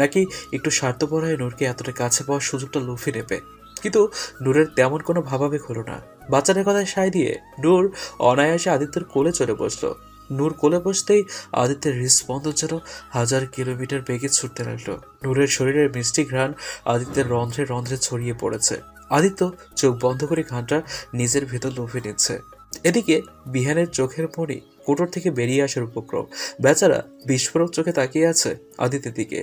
নাকি একটু স্বার্থপর হয়ে নূরকে এতটা কাছে পাওয়ার সুযোগটা লুফে নেবে? কিন্তু নূরের তেমন কোনো ভাবাবেগ হলো না। বাচ্চাটার কথায় সায় দিয়ে নূর অনায়াসে আদিত্যের কোলে চলে বসলো। নূর কোলে বসতেই আদিত্যের হৃদস্পন্দন যেন 1000 কিলোমিটার বেগে ছুটতে লাগলো। নূরের শরীরের মিষ্টি ঘ্রাণ আদিত্যের রন্ধ্রে রন্ধ্রে ছড়িয়ে পড়েছে। আদিত্য চোখ বন্ধ করে ঘ্রাণটা নিজের ভেতর লুফে নিচ্ছে। এদিকে বিহানের চোখের মণি কোটর থেকে বেরিয়ে আসার উপক্রম। বেচারা বিস্ফোরক চোখে তাকিয়ে আছে আদিত্যের দিকে।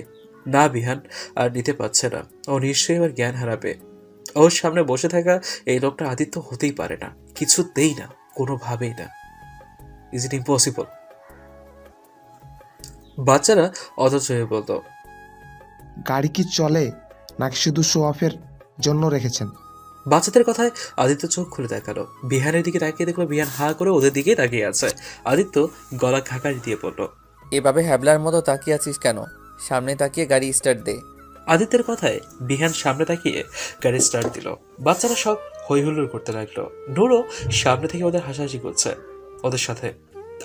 না, বিহান আর নিতে পারছে না। ও নিশ্চয়ই এবার জ্ঞান হারাবে। ওর সামনে বসে থাকা এই লোকটা আদিত্য হতেই পারে না, কিছুতেই না, কোনোভাবেই না। Is it impossible? বাচ্চারা অথচ হয়ে বলতো। গাড়ি কি চলে নাকি শুধু শো অফের জন্য রেখেছেন? বাচ্চাদের কথায় আদিত্য চোখ খুলে দেখালো। বিহানের দিকে তাকিয়ে দেখলো বিহান হা করে ওদের দিকেই তাকিয়ে আছে। আদিত্য গলা খাকারি দিয়ে পড়লো। এভাবে হ্যাবলার মতো তাকিয়ে আছিস কেন? সামনে তাকিয়ে গাড়ি স্টার্ট দে। আদিত্যের কথায় বিহান সামনে তাকিয়ে গাড়ি স্টার্ট দিল। বাচ্চারা সব হই হুল্লোড় করতে লাগলো। নূরও সামনে থেকে ওদের হাসাহাসি করছে ওদের সাথে।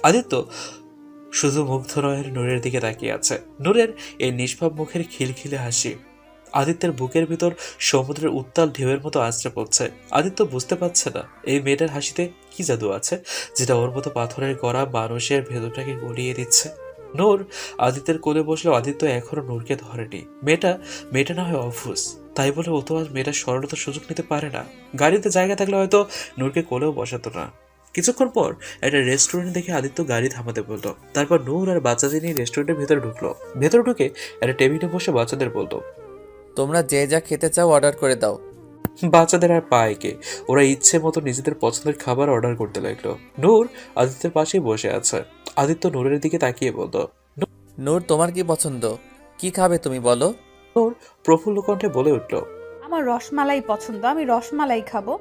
আদিত্য শুধু মুগ্ধ নয়ের নূরের দিকে তাকিয়ে আছে। নূরের এই নিষ্পাপ মুখের খিলখিলে হাসি আদিত্যের বুকের ভিতর সমুদ্রের উত্তাল ঢেউয়ের মতো আছড়ে পড়ছে। আদিত্য বুঝতে পারছে না এই মেয়েটার হাসিতে কি জাদু আছে যেটা ওর মতো পাথরের গড়া মানুষের ভেতরটাকে গলিয়ে দিচ্ছে। নূর আদিত্যের কোলে বসলেও আদিত্য এখনো নূরকে ধরেনি। মেয়েটা না হয় অভুস, তাই বলে ও তো আজ মেয়েটার সরলতার সুযোগ নিতে পারে না। গাড়িতে জায়গা থাকলে হয়তো নূরকে কোলেও বসাতো না। কিছুক্ষণ পর একটা রেস্টুরেন্ট দেখে আদিত্য গাড়ি থামাতে বললো। তারপর নূর আর বাচ্চাদের নিয়ে রেস্টুরেন্টের ভেতরে ঢুকলো। ভেতরে ঢুকে একটা টেবিলে বসে বাচ্চাদের বলতো। তোমরা যে যা খেতে চাও অর্ডার করে দাও। বাচ্চাদের আর পায় কে, ওরা ইচ্ছে মতো নিজেদের পছন্দের খাবার অর্ডার করতে লাগলো। নূর আদিত্যের পাশেই বসে আছে। আদিত্য নূরের দিকে তাকিয়ে বলল। নূর, তোমার কি পছন্দ? কি খাবে তুমি বলো? নূর প্রফুল্ল কণ্ঠে বলে উঠল। আমার রসমালাই পছন্দ, আমি রসমালাই খাবো।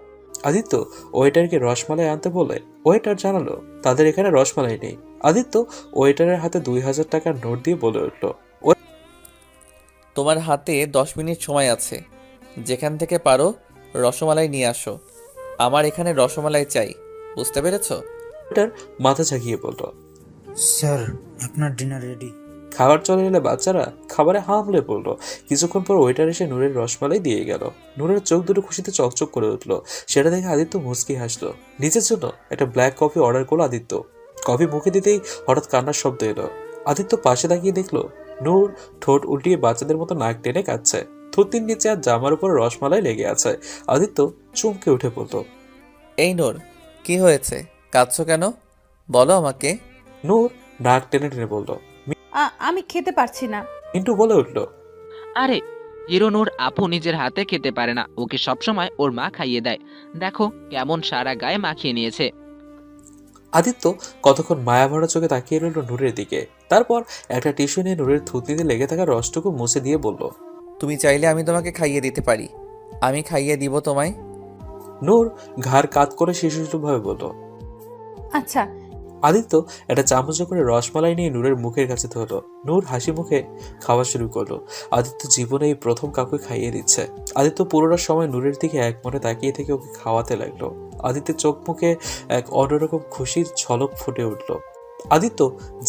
আদিত্য ওয়েটারকে রসমালাই আনতে বলে ওয়েটার জানালো তাদের এখানে রসমালাই নেই। আদিত্য ওয়েটারের হাতে 2000 টাকার নোট দিয়ে বলে উঠল। তোমার হাতে 10 মিনিট সময় আছে, যেখান থেকে পারো রসমালাই নিয়ে আসো। আমার এখানে রসমালাই চাই, বুঝতে পেরেছো? ওয়েটার মাথা ঝাঁকিয়ে বলল। স্যার, আপনার ডিনার রেডি। খাবার চলে এলে বাচ্চারা খাবারে হামলে পড়লো। কিছুক্ষণ পর ওয়েটার এসে নূরের রসমালাই দিয়ে গেল। নূরের চোখ দুটো খুশিতে চকচক করে উঠলো। সেটা দেখে আদিত্য মুচকি হাসলো। নিজের জন্য একটা ব্ল্যাক কফি অর্ডার করলো আদিত্য। কফি মুখে দিতেই হঠাৎ কান্নার শব্দ এলো। আদিত্য পাশে তাকিয়ে দেখলো নূর ঠোঁট উল্টিয়ে বাচ্চাদের মতো নাক টেনে কাঁদছে। থুতনির নিচে আর জামার উপর রসমালাই লেগে আছে। আদিত্য চমকে উঠে বলতো। এই নূর, কি হয়েছে? কাঁদছো কেন? বলো আমাকে। নূর নাক টেনে টেনে বলল। আমি খেতে পারছি না। মিন্টু বলে উঠলো। আরে হিরো নূর আপু নিজের হাতে খেতে পারে না, ওকে সবসময় ওর মা খাইয়ে দেয়। দেখো কেমন সারা গায়ে মাখিয়ে নিয়েছে। আদিত্য কতক্ষণ মায়া ভরা চোখে তাকিয়ে রইল নূরের দিকে। তারপর একটা টিস্যু নিয়ে নূরের থুতনিতে লেগে থাকা রসটুকু মুছে দিয়ে বলল। তুমি চাইলে আমি তোমাকে খাইয়ে দিতে পারি। আমি খাইয়ে দিব তোমায়। নূর ঘাড় কাত করে শিশুভাবে বলল। আচ্ছা। আদিত্য একটা চামচে করে রসমালাই নিয়ে নূরের মুখের কাছে ধরলো। নূর হাসি মুখে খাওয়া শুরু করলো। আদিত্য জীবনে এই প্রথম কাউকে খাইয়ে দিচ্ছে। আদিত্য পুরোটা সময় নূরের দিকে এক মনে তাকিয়ে থেকে ওকে খাওয়াতে লাগলো। আদিত্যের চোখ মুখে এক অন্যরকম খুশির ঝলক ফুটে উঠলো। আদিত্য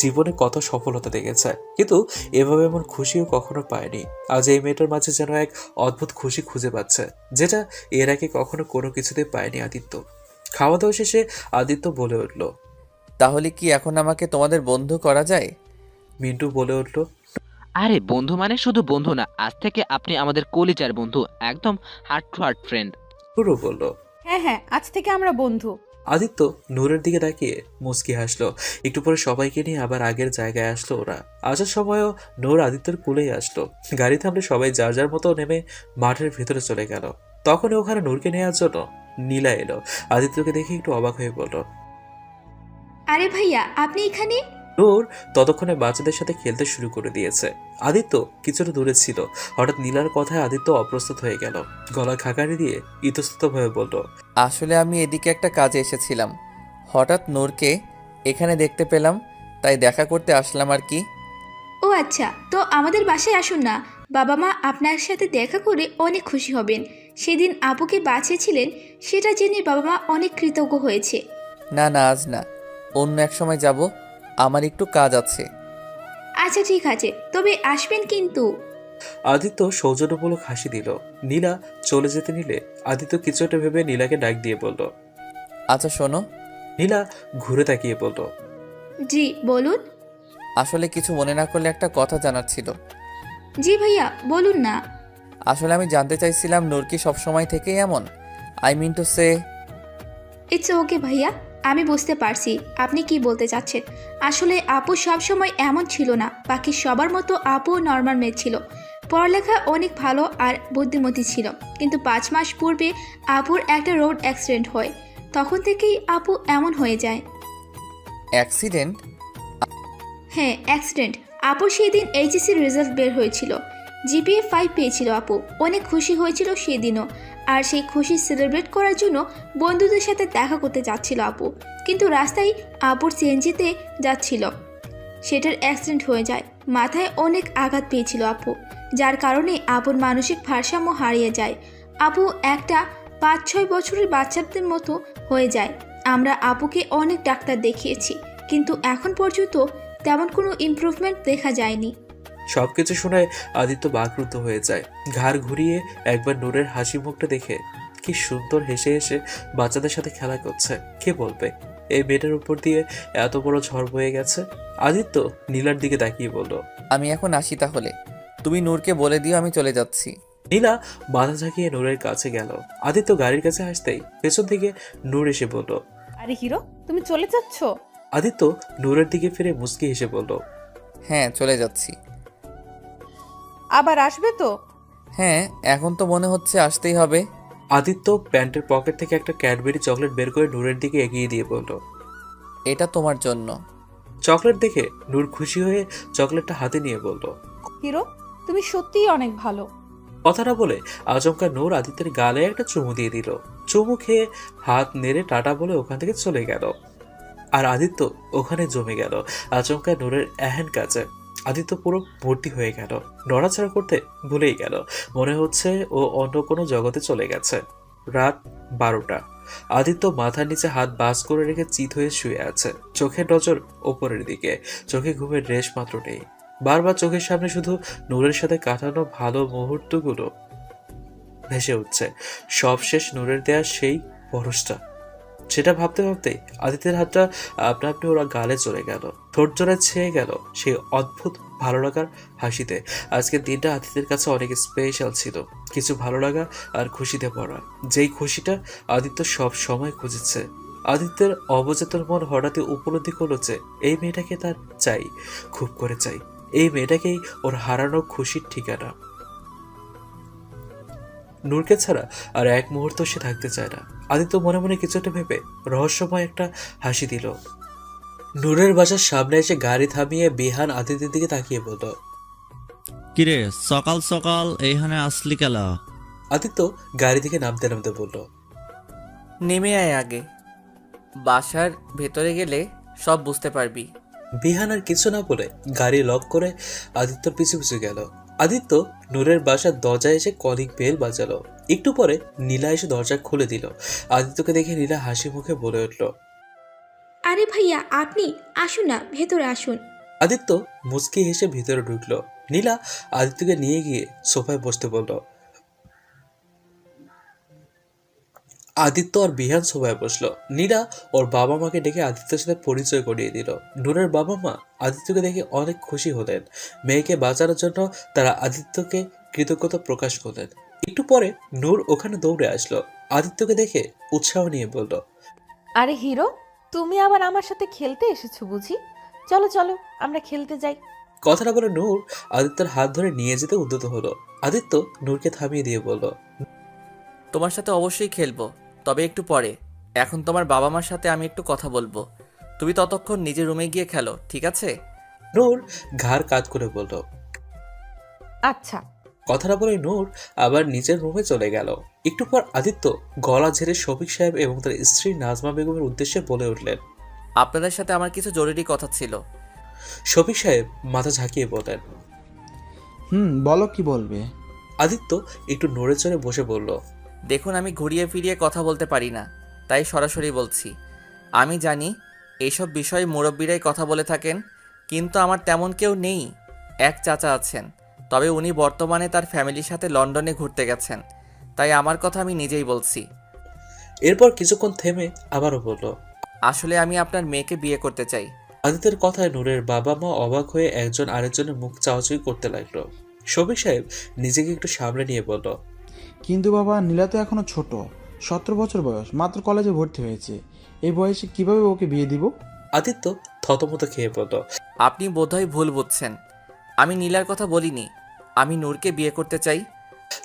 জীবনে কত সফলতা দেখেছে, কিন্তু এভাবে এমন খুশিও কখনো পায়নি। আজ এই মেয়েটার মাঝে যেন এক অদ্ভুত খুশি খুঁজে পাচ্ছে, যেটা এর আগে কখনো কোনো কিছুতে পায়নি আদিত্য। খাওয়া দাওয়া শেষে আদিত্য বলে উঠলো। তাহলে কি এখন আমাকে তোমাদের বন্ধু করা যায়? মিন্টু বলে উঠল। আরে বন্ধু মানে শুধু বন্ধু না, আজ থেকে আপনি আমাদের কলিজার বন্ধু, একদম হার্ট টু হার্ট ফ্রেন্ড। পুরো বলল। হ্যাঁ হ্যাঁ, আজ থেকে আমরা বন্ধু। আদিত্য নূরের দিকে তাকিয়ে মুচকি হাসলো। একটু পরে সবাইকে নিয়ে আবার আগের জায়গায় আসলো ওরা। আসার সময়ও নূর আদিত্যর কুলেই আসলো। গাড়ি থামলে সবাই যার যার মতো নেমে মাঠের ভেতরে চলে গেল। তখনই ওখানে নূরকে নেওয়ার জন্য নীলা এলো। আদিত্যকে দেখে একটু অবাক হয়ে বলল। আরে ভাইয়া, আপনি এখানে? নূর ততক্ষণে বাচ্চাদের সাথে খেলতে শুরু করে দিয়েছে। আদিত্য কিছুটা দূরে ছিল। হঠাৎ নীলার কথায় আদিত্য অপ্রস্তুত হয়ে গেল। গলা খাকারি দিয়ে ইতস্তত হয়ে বলল। আসলে আমি এদিকে একটা কাজে এসেছিলাম, হঠাৎ নূরকে এখানে দেখতে পেলাম, তাই দেখা করতে আসলাম আর কি। ও আচ্ছা, তো আমাদের বাসায় আসুন না। বাবা মা আপনার সাথে দেখা করে অনেক খুশি হবেন। সেদিন আপুকে বাঁচিয়েছিলেন, সেটা জেনে বাবা মা অনেক কৃতজ্ঞ হয়েছে। না না, আজ না, অন্য এক সময় যাব, আমার একটু কাজ আছে। আচ্ছা ঠিক আছে, তবে আসবেন কিন্তু। আদিত্য সৌজন্যমূলক হাসি দিল। নীলা চলে যেতে নিলে আদিত্য কিছুটা ভেবে নীলাকে ডাক দিয়ে বলল। আচ্ছা শোনো। নীলা ঘুরে তাকিয়ে বলল। জি বলুন। আসলে কিছু মনে না করলে একটা কথা জানার ছিল। জি ভাইয়া বলুন না। আসলে আমি জানতে চাইছিলাম নূর কি সবসময় থেকেই এমন, I mean to say. It's okay ভাইয়া, আমি বুঝতে পারছি আপনি কি বলতে চাচ্ছেন। আসলে আপু সবসময় এমন ছিল না, বাকি সবার মতো আপুও নর্মাল মেয়ে ছিল। পড়ালেখা অনেক ভালো আর বুদ্ধিমতী ছিল, কিন্তু 5 মাস পূর্বে আপুর একটা রোড অ্যাক্সিডেন্ট হয়। তখন থেকেই আপু এমন হয়ে যায়। অ্যাক্সিডেন্ট? হ্যাঁ অ্যাক্সিডেন্ট। আপুর সেই দিন এইচএসসির রেজাল্ট বের হয়েছিল, জিপিএ 5 পেয়েছিল আপু। অনেক খুশি হয়েছিল সেই দিনও, আর সেই খুশি সেলিব্রেট করার জন্য বন্ধুদের সাথে দেখা করতে যাচ্ছিল আপু। কিন্তু রাস্তায় আপুর সিএনজিতে যাচ্ছিল, সেটার অ্যাক্সিডেন্ট হয়ে যায়। মাথায় অনেক আঘাত পেয়েছিল আপু, যার কারণে আপুর মানসিক ভারসাম্য হারিয়ে যায়। আপু একটা 5-6 বছরের বাচ্চাদের মতো হয়ে যায়। আমরা আপুকে অনেক ডাক্তার দেখিয়েছি, কিন্তু এখন পর্যন্ত তেমন কোনো ইমপ্রুভমেন্ট দেখা যায়নি। সবকিছু শুনে আদিত্য বাকরুদ্ধ হয়ে যায়। ঘাড় ঘুরিয়ে একবার নূরের হাসি মুখটা দেখে কি সুন্দর হেসে হেসে বাচ্চাদের সাথে খেলা করছে। কে বলবে এই মেয়েটার উপর দিয়ে এত বড় ঝড় বয়ে গেছে। আদিত্য নীলার দিকে তাকিয়ে বলল। আমি এখন আসি তাহলে, তুমি নূরকে বলে দিও আমি চলে যাচ্ছি। নীলা মাথা ঝাঁকিয়ে নূরের কাছে গেল। আদিত্য গাড়ির কাছে আসতেই পেছন থেকে নূর এসে বলল। আরে হিরো, তুমি চলে যাচ্ছ? আদিত্য নূরের দিকে ফিরে মুচকি হেসে বলল। হ্যাঁ চলে যাচ্ছি। আবার আসবে তো? হ্যাঁ এখন তো মনে হচ্ছে আসতেই হবে। আদিত্য প্যান্টের পকেট থেকে একটা ক্যাডবেরি চকলেট বের করে নূরের দিকে এগিয়ে দিয়ে বলল। এটা তোমার জন্য। চকলেট দেখে নূর খুশি হয়ে চকলেটটা হাতে নিয়ে বলল। হিরো, তুমি সত্যিই অনেক ভালো। কথাটা বলে আচমকা নূর আদিত্যের গালে একটা চুমু দিয়ে দিল। চুমু খেয়ে হাত নেড়ে টাটা বলে ওখান থেকে চলে গেল। আর আদিত্য ওখানে জমে গেল আচমকা নূরের এহেন কাজে। আদিত্য পুরো ভর্তি হয়ে গেল, নড়াচড়া করতে ভুলেই গেল। মনে হচ্ছে ও অন্য কোনো জগতে চলে গেছে। রাত 12টা। আদিত্য মাথার নিচে হাত বাস করে রেখে চিত হয়ে শুয়ে আছে। চোখের নজর ওপরের দিকে, চোখে ঘুমের রেশ মাত্র নেই। বারবার চোখের সামনে শুধু নূরের সাথে কাটানো ভালো মুহূর্তগুলো ভেসে উঠছে। সব শেষ নূরের দেয়া সেই পরশটা। সেটা ভাবতে ভাবতে আদিত্যের হাতটা আপনা আপনি ওরা গালে চলে গেল, ঠোঁট জোড়ায় ছেয়ে গেল সেই অদ্ভুত ভালো লাগার হাসিতে। আজকের দিনটা আদিত্যের কাছে অনেক স্পেশাল ছিল, কিছু ভালো লাগা আর খুশিতে ভরা, যেই খুশিটা আদিত্য সব সময় খুঁজেছে। আদিত্যের অবচেতন মন হঠাৎই উপলব্ধি করলো যে এই মেয়েটাকে তার চাই, খুব করে চাই। এই মেয়েটাকেই ওর হারানো খুশির ঠিকানা। নূরকে ছাড়া আর এক মুহূর্ত সে থাকতে চায় না। আদিত্য মনে মনে কিছুটা ভেবে রহস্যময় একটা হাসি দিল। নূরের বাসার সামনে এসে গাড়ি থামিয়ে বিহান আদিত্যের দিকে তাকিয়ে বলল। কিরে সকাল সকাল এইখানে আসলি কেলা? আদিত্য গাড়ি থেকে নামতে নামতে বলল। নেমে আয় আগে, বাসার ভেতরে গেলে সব বুঝতে পারবি। বিহান আর কিছু না বলে গাড়ি লক করে আদিত্যর পিছু পিছু গেল। আদিত্য নূরের বাসার দরজায় এসে কলিং বেল বাজালো। একটু পরে নীলা এসে দরজা খুলে দিল। আদিত্যকে দেখে নীলা হাসি মুখে বলে উঠল। আরে ভাইয়া আপনি আসুন না, ভেতরে আসুন। আদিত্য মুচকি হেসে ভিতরে ঢুকলো। নীলা আদিত্যকে নিয়ে গিয়ে সোফায় বসতে বলল। আদিত্য আর বিহান সোফায় বসলো। নীলা ওর বাবা মাকে ডেকে আদিত্যের সাথে পরিচয় করিয়ে দিল। নূরের বাবা মা আদিত্যকে দেখে অনেক খুশি হলেন। মেয়েকে বাঁচানোর জন্য তারা আদিত্যকে কৃতজ্ঞতা প্রকাশ করলেন। একটু পরে নূর ওখানে দৌড়ে আসলো। আদিত্যকে দেখে উৎসাহ নিয়ে বলল। আরে হিরো, তুমি আবার আমার সাথে খেলতে এসেছো বুঝি? চলো চলো আমরা খেলতে যাই। কথাটা বলে নূর আদিত্যের হাত ধরে নিয়ে যেতে উদ্যত হলো। আদিত্য নূরকে থামিয়ে দিয়ে বলল, তোমার সাথে অবশ্যই খেলবো, তবে একটু পরে। এখন তোমার বাবা মার সাথে আমি একটু কথা বলবো। তুমি ততক্ষণ নিজের রুমে গিয়ে খেলো, ঠিক আছে? নূর ঘাড় কাত করে বলল, আচ্ছা। কথাটা বলে নূর আবার নিজের রুমে চলে গেল। একটু পর আদিত্য গলা ঝেড়ে শফিক সাহেব এবং তার স্ত্রী নাজমা বেগমের উদ্দেশ্যে বলে উঠলেন, আপনাদের সাথে আমার কিছু জরুরি কথা ছিল। শফিক সাহেব মাথা ঝাঁকিয়ে বলেন। বলো কি বলবে। আদিত্য একটু নড়ে চড়ে বসে বলল, দেখুন, আমি ঘুরিয়ে ফিরিয়ে কথা বলতে পারি না, তাই সরাসরি বলছি। আমি জানি এইসব বিষয়ে মুরব্বীরাই কথা বলে থাকেন, কিন্তু আমার তেমন কেউ নেই। এক চাচা আছেন, তবে উনি বর্তমানে তার ফ্যামিলির সাথে লন্ডনে ঘুরতে গেছেন, তাই আমার কথা আমি নিজেই বলছি। এরপর কিছুক্ষণ থেমে আবারও বলল, আসলে আমি আপনার মেয়েকে বিয়ে করতে চাই। আদিত্যের কথায় নূরের বাবা মা অবাক হয়ে একজন আরেকজনের মুখ চাওয়াচুই করতে লাগলো। শফিক সাহেব নিজেকে একটু সামলে নিয়ে বলল, কিন্তু বাবা, নীলা তো এখনো ছোট, 17 বছর বয়স, মাত্র কলেজে ভর্তি হয়েছে। এই বয়সে কিভাবে ওকে বিয়ে দিব? আদিত্য থতমত খেয়ে বলল, আপনি বোধহয় ভুল বুঝছেন। আমি নীলার কথা বলিনি, আমি নূরকে বিয়ে করতে চাই।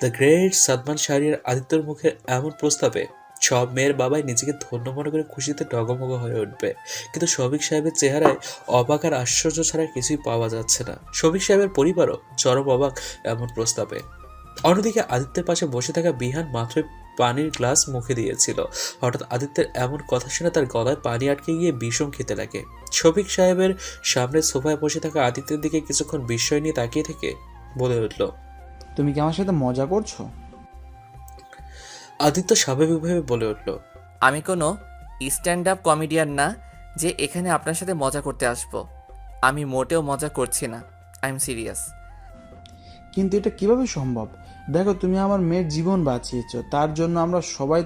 দ্য গ্রেট সাদমান শাহরিয়ার আদিত্যর মুখে এমন প্রস্তাবে সব মেয়ের বাবাই নিজেকে ধন্য মনে করে খুশিতে ডগমগ হয়ে উঠবে, কিন্তু শফিক সাহেবের চেহারায় অবাক আর আশ্চর্য ছাড়া কিছুই পাওয়া যাচ্ছে না। শফিক সাহেবের পরিবারও চরম অবাক এমন প্রস্তাবে। অন্যদিকে আদিত্যের পাশে বসে থাকা বিহান মাত্রই পানির গ্লাস মুখে দিয়েছিল। হঠাৎ আদিত্যের এমন কথা শুনে তার গলায় পানি আটকে গিয়ে বিষম খেতে লাগে। শফিক সাহেবের সামনে সোফায় বসে থাকা আদিত্যের দিকে কিছুক্ষণ বিস্ময় নিয়ে তাকিয়ে থেকে বলে উঠল, তুমি কি আমার সাথে মজা করছো? আদিত্য স্বাভাবিকভাবে বলে উঠল, আমি কোনো স্ট্যান্ড আপ কমেডিয়ান না যে এখানে আপনার সাথে মজা করতে আসবো। আমি মোটেও মজা করছি না, আই এম সিরিয়াস। কিন্তু এটা কিভাবে সম্ভব? দেখো, তুমি আমার মেয়ের জীবন বাঁচিয়েছো, তার জন্য আমরা সবাই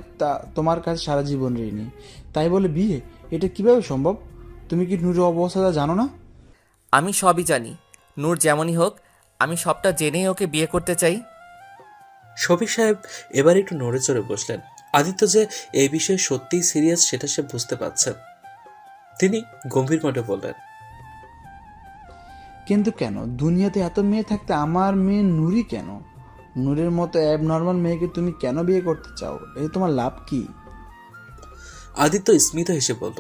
তোমার কাছে সারা জীবন ঋণী। তাই বলে বিয়ে, এটা কিভাবে সম্ভব? তুমি কি নূরের অবস্থা জানো না? আমি সবই জানি। নূর যেমনই হোক, আমি সবটা জেনেই ওকে বিয়ে করতে চাই। শফিক সাহেব এবার একটু নড়ে চড়ে বসলেন। আদিত্য যে এই বিষয়ে সত্যিই সিরিয়াস সেটা সে বুঝতে পারছেন। তিনি গম্ভীর কণ্ঠে বললেন, কিন্তু কেন? দুনিয়াতে এত মেয়ে থাকতে আমার মেয়ে নূরই কেন? নূরের মতো অ্যাবনর্মাল মেয়েকে তুমি কেন বিয়ে করতে চাও? এই তোমার লাভ কি? আদিত্য স্মিত হেসে বলল,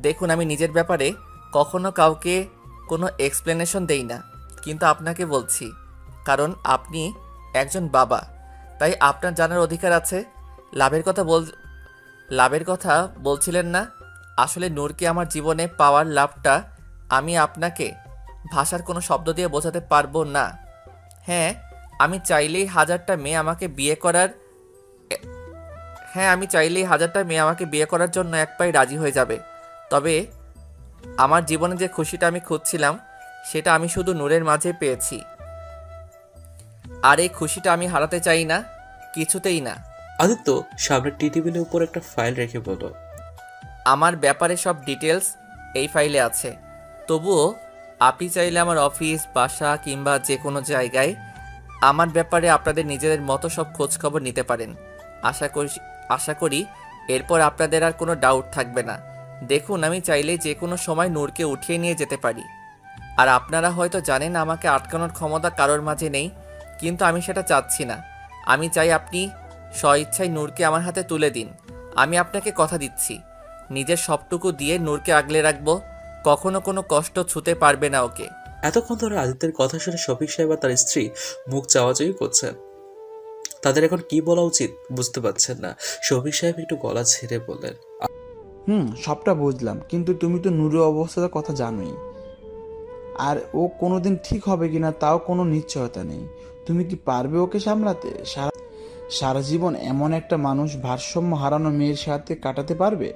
দেখুন, আমি নিজের ব্যাপারে কখনো কাউকে কোনো এক্সপ্লেনেশন দেই না, কিন্তু আপনাকে বলছি, কারণ আপনি একজন বাবা, তাই আপনার জানার অধিকার আছে। লাভের কথা বলছিলেন না? আসলে নূরকে আমার জীবনে পাওয়ার লাভটা আমি আপনাকে ভাষার কোনো শব্দ দিয়ে বোঝাতে পারবো না। হ্যাঁ, আমি চাইলেই হাজারটা মেয়ে আমাকে বিয়ে করার জন্য এক পায়ে রাজি হয়ে যাবে, তবে আমার জীবনে যে খুশিটা আমি খুঁজছিলাম সেটা আমি শুধু নূরের মাঝে পেয়েছি, আর এই খুশিটা আমি হারাতে চাই না, কিছুতেই না। আদিত্য সামনের টি টেবিলের উপর একটা ফাইল রেখে বলল, আমার ব্যাপারে সব ডিটেলস এই ফাইলে আছে। তবুও আপনি চাইলে আমার অফিস, বাসা কিংবা যে কোনো জায়গায় আমার ব্যাপারে আপনাদের নিজেদের মতো সব খোঁজখবর নিতে পারেন। আশা করি এরপর আপনাদের আর কোনো ডাউট থাকবে না। দেখুন, আমি চাইলেই যে কোনো সময় নূরকে উঠিয়ে নিয়ে যেতে পারি, আর আপনারা হয়তো জানেন আমাকে আটকানোর ক্ষমতা কারোর মাঝে নেই, কিন্তু আমি সেটা চাচ্ছি না। আমি চাই আপনি স্বইচ্ছায় নূরকে আমার হাতে তুলে দিন। আমি আপনাকে কথা দিচ্ছি, নিজের সবটুকু দিয়ে নূরকে আগলে রাখবো, কখনো কোনো কষ্ট ছুতে পারবে না ওকে। এতক্ষণ ধরে আদিত্যের কথা শুনে শফিক সাহেব আর তার স্ত্রী মুখ চাওয়াচাওয়ি করছেন। তাদের এখন কি বলা উচিত বুঝতে পারছেন না। শফিক সাহেব একটু গলা ছেড়ে বললেন, সবটা বুঝলাম, কিন্তু তুমি তো নূরের অবস্থার কথা জানোই, আর ও কোনোদিন ঠিক হবে কিনা তাও কোনো নিশ্চয়তা নেই। তুমি কি পারবে ওকে সামলাতে? সারা জীবন এমন একটা মানুষ ভারসাম্য হারানো মেয়ের সাথে কাটাতে পারবে?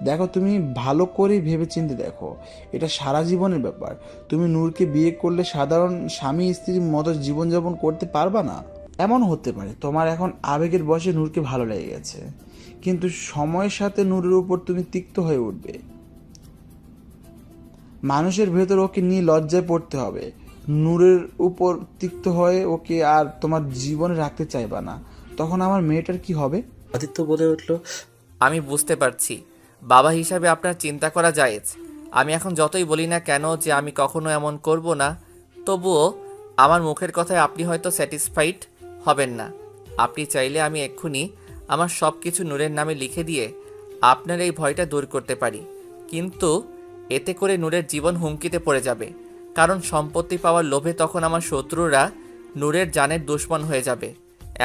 দেখো, তুমি ভালো করে ভেবেচিন্তে দেখো, এটা সারা জীবনের ব্যাপার। তুমি নূরকে বিয়ে করলে সাধারণ স্বামী স্ত্রীর মতো জীবনযাপন করতে পারবা না। এমন হতে পারে তোমার এখন আবেগের বশে নূরকে ভালো লেগে গেছে, কিন্তু সময়ের সাথে নূরের উপর তুমি তিক্ত হয়ে উঠবে। মানুষের ভেতর ওকে নিয়ে লজ্জায় পড়তে হবে। নূরের উপর তিক্ত হয়ে ওকে আর তোমার জীবনে রাখতে চাইবা না, তখন আমার মেয়েটার কি হবে? আদিত্য বলে উঠল, আমি বুঝতে পারছি, বাবা হিসাবে আপনার চিন্তা করা জায়েজ। আমি এখন যতই বলি না কেন যে আমি কখনো এমন করব না, তবুও আমার মুখের কথায় আপনি হয়তো স্যাটিসফাইড হবেন না। আপনি চাইলে আমি এক্ষুনি আমার সব কিছু নূরের নামে লিখে দিয়ে আপনার এই ভয়টা দূর করতে পারি, কিন্তু এতে করে নূরের জীবন হুমকিতে পড়ে যাবে। কারণ সম্পত্তি পাওয়ার লোভে তখন আমার শত্রুরা নূরের জানের দুশমন হয়ে যাবে।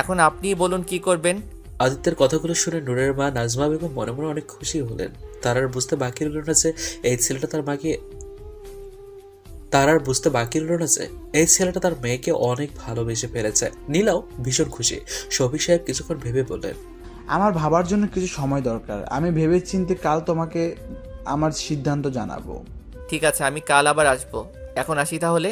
এখন আপনিই বলুন কি করবেন? আদিত্যের কথাগুলো শুনে নূরের মা নাজমা বেগম মনে মনে অনেক খুশি হলেন। তার আর বুঝতে বাকি রইল না যে এই ছেলেটা তার মেয়েকে অনেক ভালোবেসে ফেলেছে। নীলাও ভীষণ খুশি। শফিক সাহেব কিছুক্ষণ ভেবে বললেন, আমার ভাবার জন্য কিছু সময় দরকার। আমি ভেবে চিন্তে কাল তোমাকে আমার সিদ্ধান্ত জানাবো। ঠিক আছে, আমি কাল আবার আসবো। এখন আসি তাহলে।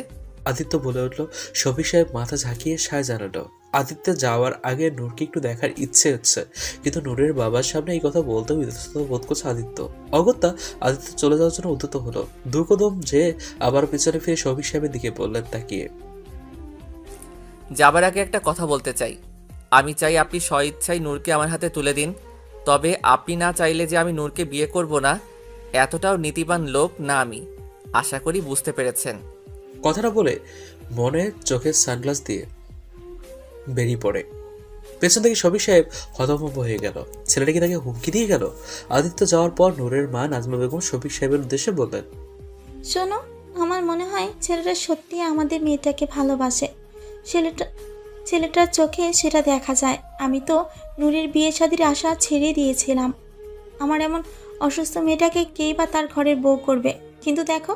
আদিত্য বলে উঠল। শফিক সাহেব মাথা ঝাঁকিয়ে সায় জানালো। আদিত্য যাওয়ার আগে নূরকে একটু দেখার ইচ্ছে হচ্ছে, কিন্তু নূরের বাবার সামনে এই কথা বলতেও ইতস্তত বোধ করছে আদিত্য। অগত্যা আদিত্য চলে যাওয়ার জন্য উদ্যত হলো। দুকদম যে আবার পিছনে ফিরে শফিক সাহেবের দিকে বললেন তাকিয়ে, যাবার আগে একটা কথা বলতে চাই। আমি চাই আপনি স্বইচ্ছায় নূরকে আমার হাতে তুলে দিন। তবে আপনি না চাইলে যে আমি নূরকে বিয়ে করব না, এতটাও নীতিবান লোক না আমি। আশা করি বুঝতে পেরেছেন। কথাটা বলে মনে চোখের সানগ্লাস দিয়ে বেরিয়ে পড়ে। পেছন থেকে শফিক সাহেব হতভম্ব হয়ে গেল। ছেলেটা কি তাকে হুমকি দিয়ে গেল? আদিত্য যাওয়ার পর নূরের মা নাজমা বেগম শফিক সাহেবের উদ্দেশ্যে বললেন, শোনো, আমার মনে হয় ছেলেটা সত্যি আমাদের মেয়েটাকে ভালোবাসে। ছেলেটার চোখে সেটা দেখা যায়। আমি তো নূরের বিয়ে শাদির আশা ছেড়ে দিয়েছিলাম। আমার এমন অসুস্থ মেয়েটাকে কেই বা তার ঘরের বউ করবে। কিন্তু দেখো,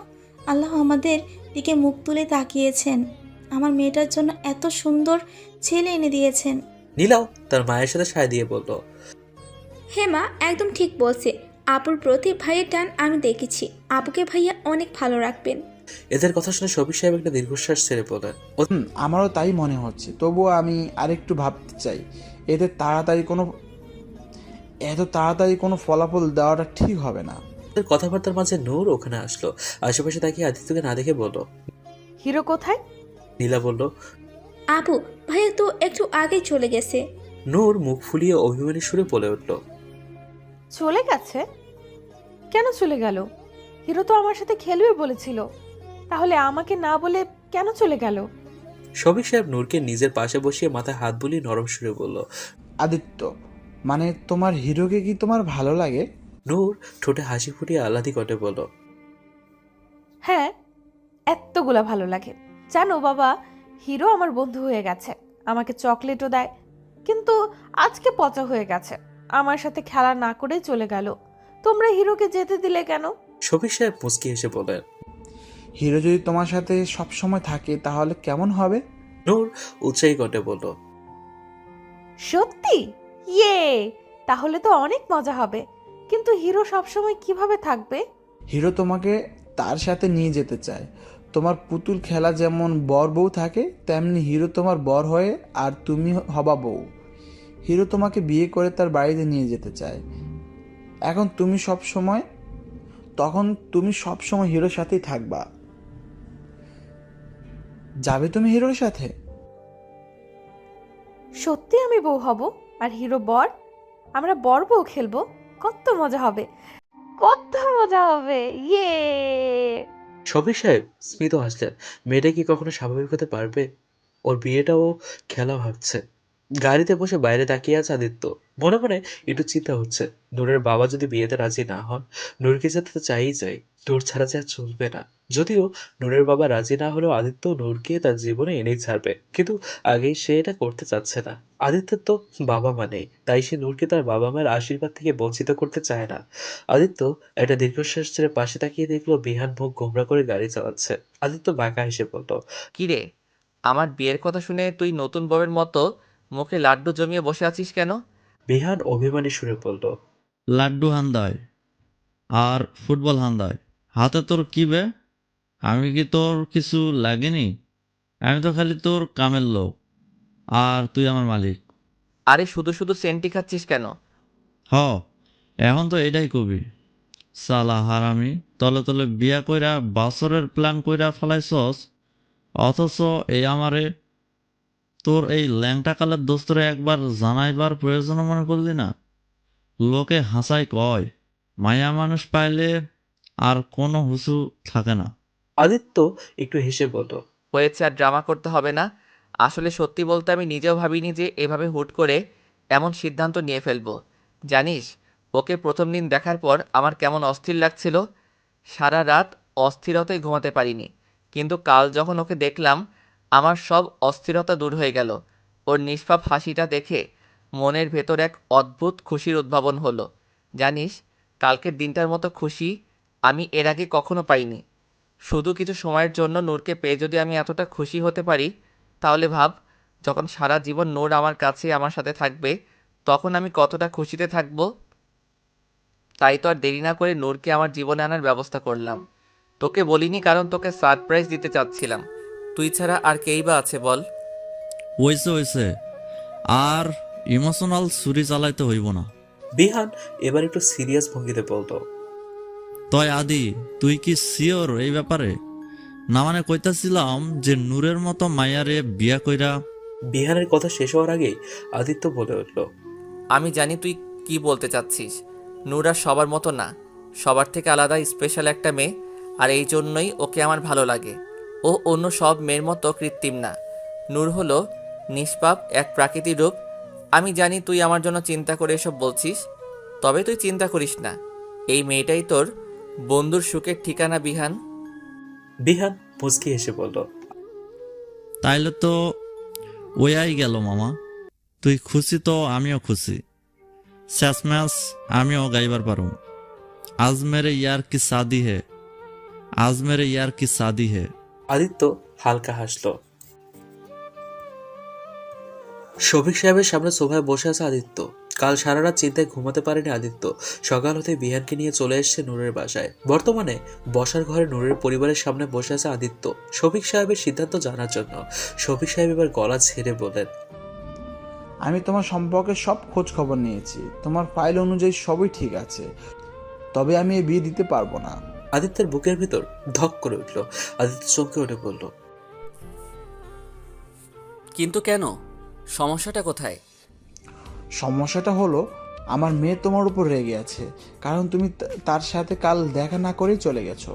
আল্লাহ আমাদের দিকে মুখ তুলে তাকিয়েছেন। আমার মেয়েটার জন্য এত সুন্দর ছেলে এনে দিয়েছেন। নীলাও তার মায়ের সাথে সায় দিয়ে বলল, হ্যাঁ মা, একদম ঠিক বলছে। আপুর প্রতি ভাইয়ের টান আমি দেখেছি। আপুকে ভাইয়া অনেক ভালো রাখবেন। এদের কথা শুনে শফিক সাহেব একটা দীর্ঘশ্বাস ছেড়ে বলেন, আমারও তাই মনে হচ্ছে। তবুও আমি আরেকটু ভাবতে চাই। এত তাড়াতাড়ি কোনো ফলাফল দেওয়াটা ঠিক হবে না। কথাবার্তার মাঝে নূর ওখানে আসলো। আশেপাশে তাকিয়ে আদিত্যকে না দেখে বলল, হিরো কোথায়? নীলা বলল, আপু ভাইয়া তো একটু আগে চলে গেছে। নূর মুখ ফুলিয়ে অভিমানী সুরে বলে উঠল, চলে গেছে? কেন চলে গেল? হিরো তো আমার সাথে খেলবে বলেছিল। তাহলে আমাকে না বলে কেন চলে গেল? শফিক সাহেব নূরকে নিজের পাশে বসিয়ে মাথায় হাত বুলিয়ে নরম সুরে বলল, আদিত্য, মানে তোমার হিরোকে কি তোমার ভালো লাগে? নূর ঠোঁটে হাসি ফুটিয়ে আহ্লাদি কটে বলল, হ্যাঁ, এতগুলা ভালো লাগে। জানো বাবা, হিরো আমার বন্ধু হয়ে গেছে, আমাকে চকলেটও দেয়। কিন্তু আজকে পচা হয়ে গেছে, আমার সাথে খেলা না করে চলে গেল। তোমরা হিরোকে যেতে দিলে কেন? শফিক সাহেব মুচকি হেসে বলেন, হিরো যদি তোমার সাথে সব সময় থাকে তাহলে কেমন হবে? নূর উৎসাহী কটে বলল, সত্যি? ইয়ে, তাহলে তো অনেক মজা হবে। কিন্তু হিরো সবসময় কিভাবে থাকবে? হিরো তোমাকে তার সাথে নিয়ে যেতে চায়। তোমার পুতুল খেলা যেমন বর বউ থাকে, তেমনি হিরো তোমার বর হয়ে আর তুমি হবা বউ। হিরো তোমাকে বিয়ে করে তার বাড়িতে নিয়ে যেতে চায়। তখন তুমি সব সময় হিরোর সাথেই থাকবা। যাবে তুমি হিরোর সাথে? সত্যি আমি বউ হব আর হিরো বর? আমরা বর বউ খেলবো। কত মজা হবে, কত মজা হবে। ইয়ে! শফিক সাহেব স্মিত হাসলেন। মেয়েটা কি কখনো স্বাভাবিক হতে পারবে? ওর বিয়েটাও খেলা ভাবছে। গাড়িতে বসে বাইরে তাকিয়ে আছে আদিত্য। মনে মনে একটু চিন্তা হচ্ছে, নূরের বাবা যদি বিয়েতে রাজি না হন, নূরকে যেতে তো চাই। নূর ছাড়া যে আর চলবে না। যদিও নূরের বাবা রাজি না হলেও আদিত্য নূরকে তার জীবনে এনেই ছাড়বে, কিন্তু আগেই সে এটা করতে চাচ্ছে না। আদিত্যের তো বাবা মা নেই, তাই সে নূরকে তার বাবা মায়ের আশীর্বাদ থেকে বঞ্চিত করতে চায় না। আদিত্য একটা দীর্ঘশ্বাস ছেড়ে পাশে তাকিয়ে দেখলো বিহান মুখ গোমরা করে গাড়ি চালাচ্ছে। আদিত্য বাঁকা হেসে বলল, কিরে, আমার বিয়ের কথা শুনে তুই নতুন বউয়ের মতো মুখে লাড্ডু জমিয়ে বসে আছিস কেন? বিহান অভিমানী সুরে বলল, লাড্ডু হান্দায় আর ফুটবল হান্দায়। হাতে তোর কি বে? আমি কি তোর কিছু লাগেনি? আমি তো খালি তোর কামের লোক, আর তুই আমার মালিক। আরে শুধু শুধু সেন্টি খাচ্ছিস কেন? হ, এখন তো এটাই কবি। সালা হারামি, তলে তলে বিয়া কইরা বছরের প্ল্যান কইরা ফেলাইছস, অথচ এই আমারে তোর এই ল্যাংটা কালের দোস্তরে একবার জানাইবার প্রয়োজন মনে করলি না? লোকে হাসাই কয় মায়া মানুষ পাইলে আর কোনো হুসু থাকে না। আদিত্য একটু হেসে বলল, হয়েছে, আর ড্রামা করতে হবে না। আসলে সত্যি বলতে আমি নিজেও ভাবিনি যে এভাবে হুট করে এমন সিদ্ধান্ত নিয়ে ফেলবো। জানিস, ওকে প্রথম দিন দেখার পর আমার কেমন অস্থির লাগছিল। সারা রাত অস্থিরতায় ঘুমাতে পারিনি, কিন্তু কাল যখন ওকে দেখলাম আমার সব অস্থিরতা দূর হয়ে গেল। ওর নিষ্পাপ হাসিটা দেখে মনের ভেতর এক অদ্ভুত খুশির উদ্ভাবন হলো। জানিস, কালকের দিনটার মতো খুশি আমি এর আগে কখনো পাইনি। শুধু কিছু সময়ের জন্য নূরকে পেয়ে যদি আমি এতটা খুশি হতে পারি, তাহলে ভাব, যখন সারা জীবন নূর আমার কাছে আমার সাথে থাকবে তখন আমি কতটা খুশিতে থাকবো। তাই তো আর দেরি না করে নূরকে আমার জীবনে আনার ব্যবস্থা করলাম। তোকে বলিনি কারণ তোকে সারপ্রাইজ দিতে চাচ্ছিলাম। তুই ছাড়া আর কেই বা আছে বল? হইছে আর ইমোশনাল ছুরি চালাইতে হইব না। বিহান এবার একটু সিরিয়াস ভঙ্গিতে বলল, তয় আদি, তুই কি শিওর এই ব্যাপারে? না মানে কইতাছিলাম যে নূরের মতো মায়ারে বিয়া কইরা। বিহানের কথা শেষ হওয়ার আগেই আদিত্য বলে উঠল, আমি জানি তুই কি বলতে চাচ্ছিস। নূর আর সবার মতো না, সবার থেকে আলাদা, স্পেশাল একটা মেয়ে। আর এই জন্যই ওকে আমার ভালো লাগে। ও অন্য সব মেয়ের মতো কৃত্রিম না। নূর হলো নিষ্পাপ এক প্রাকৃতিক রূপ। আমি জানি তুই আমার জন্য চিন্তা করে এসব বলছিস, তবে তুই চিন্তা করিস না, এই মেয়েটাই তোর বন্ধুর সুখের ঠিকানা বিহান। বিহান মুচকি হেসে বলল, তাইলে তো ওয়াই গেল মামা। তুই খুশি তো আমিও খুশি। শেষ ম্যাচ আমিও গাইবার পারুম। আজ মেরে ইয়ার কি শাদি হে, আজ মেরে ইয়ার কি শাদি হে। আদিত্য হালকা হাসলো। শফিক সাহেবের সামনে সোফায় বসে আছে আদিত্য। কাল সারা রাত চিন্তায় ঘুমাতে পারেনি আদিত্য। সকাল হতে বিহানকে নিয়ে চলে এসেছে নূরের বাসায়। বর্তমানে বসার ঘরে নূরের পরিবারের সামনে বসে আছে আদিত্য শফিক সাহেবের সিদ্ধান্ত জানার জন্য। শফিক সাহেব এবার গলা ছেড়ে বলেন, আমি তোমার সম্পর্কে সব খোঁজ খবর নিয়েছি, তোমার ফাইল অনুযায়ী সবই ঠিক আছে, তবে আমি এই বিয়ে দিতে পারবো না। আদিত্যের বুকের ভিতর ধক করে উঠল। আদিত্য চমকে উঠে বলল, কিন্তু কেন? সমস্যাটা কোথায়? সমস্যাটা হলো আমার মেয়ে তোমার উপর রেগে আছে, কারণ তুমি তার সাথে কাল দেখা না করেই চলে গেছো।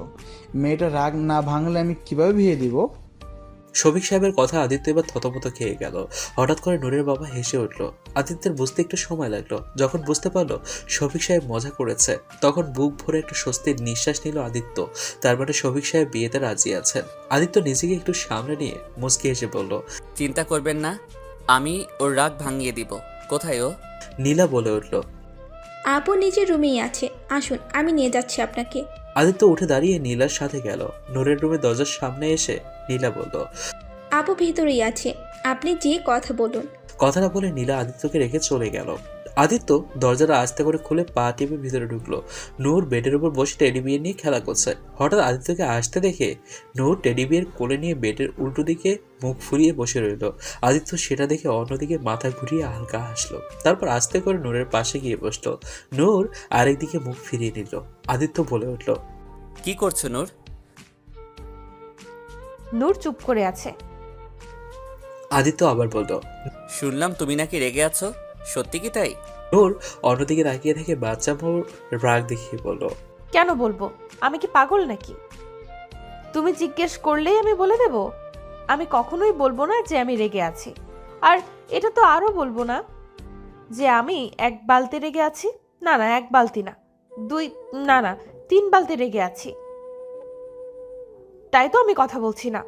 মেয়েটা রাগ না ভাঙলে আমি কিভাবে বিয়ে দিব? শফিক সাহেবের কথা আদিত্য এবার থতমত খেয়ে গেল। হঠাৎ করে নূরের বাবা হেসে উঠল। আদিত্যের বুঝতে একটু সময় লাগলো। যখন বুঝতে পারলো শফিক সাহেব মজা করেছে, তখন বুক ভরে একটা স্বস্তির নিঃশ্বাস নিল আদিত্য। তার মানে শফিক সাহেব বিয়েতে রাজি আছেন। আদিত্য নিজেকে একটু সামনে নিয়ে মুচকি হেসে বলল, চিন্তা করবেন না, আমি ওর রাগ ভাঙিয়ে দিব। কোথায় ও? নীলা বলে উঠল। আপু নিজের রুমেই আছে, আসুন আমি নিয়ে যাচ্ছি আপনাকে। আদিত্য উঠে দাঁড়িয়ে নীলার সাথে গেল। নূরের রুমে দরজার সামনে এসে নীলা বলল, আপু ভেতরেই আছে, আপনি যে কথা বলুন। কথাটা বলে নীলা আদিত্যকে রেখে চলে গেল। আদিত্য দরজাটা আস্তে করে খুলে পা টিপে ভিতরে ঢুকলো। নূর বেডের উপর বসে টেডি বিয়ার নিয়ে খেলা করছে। হঠাৎ আদিত্যকে আসতে দেখে নূর টেডি বিয়ার কোলে নিয়ে বেডের উল্টো দিকে মুখ ফুরিয়ে বসে রইল। আদিত্য সেটা দেখে অন্যদিকে মাথা ঘুরিয়ে হালকা হাসলো। তারপর আস্তে করে নূরের পাশে গিয়ে বসলো। নূর আরেকদিকে মুখ ফিরিয়ে নিল। আদিত্য বলে উঠল, কি করছো নূর? নূর চুপ করে আছে। আদিত্য আবার বলল, শুনলাম তুমি নাকি রেগে আছো, সত্যি কি তাই? নূর অন্যদিকে তাকিয়ে থেকে বাচ্চা মোর রাগ দেখিয়ে বলল, কেন বলবো? আমি কি পাগল নাকি? তুমি জিজ্ঞেস করলেই আমি বলে দেব? আমি কখনোই বলবো না যে আমি রেগে আছি। আর এটা তো আরো বলবো না যে আমি 1 বালতি রেগে আছি। না না, 1 বালতি না, 2 না না 3 বালতি রেগে আছি। তাই তো আমি কথা বলছি না।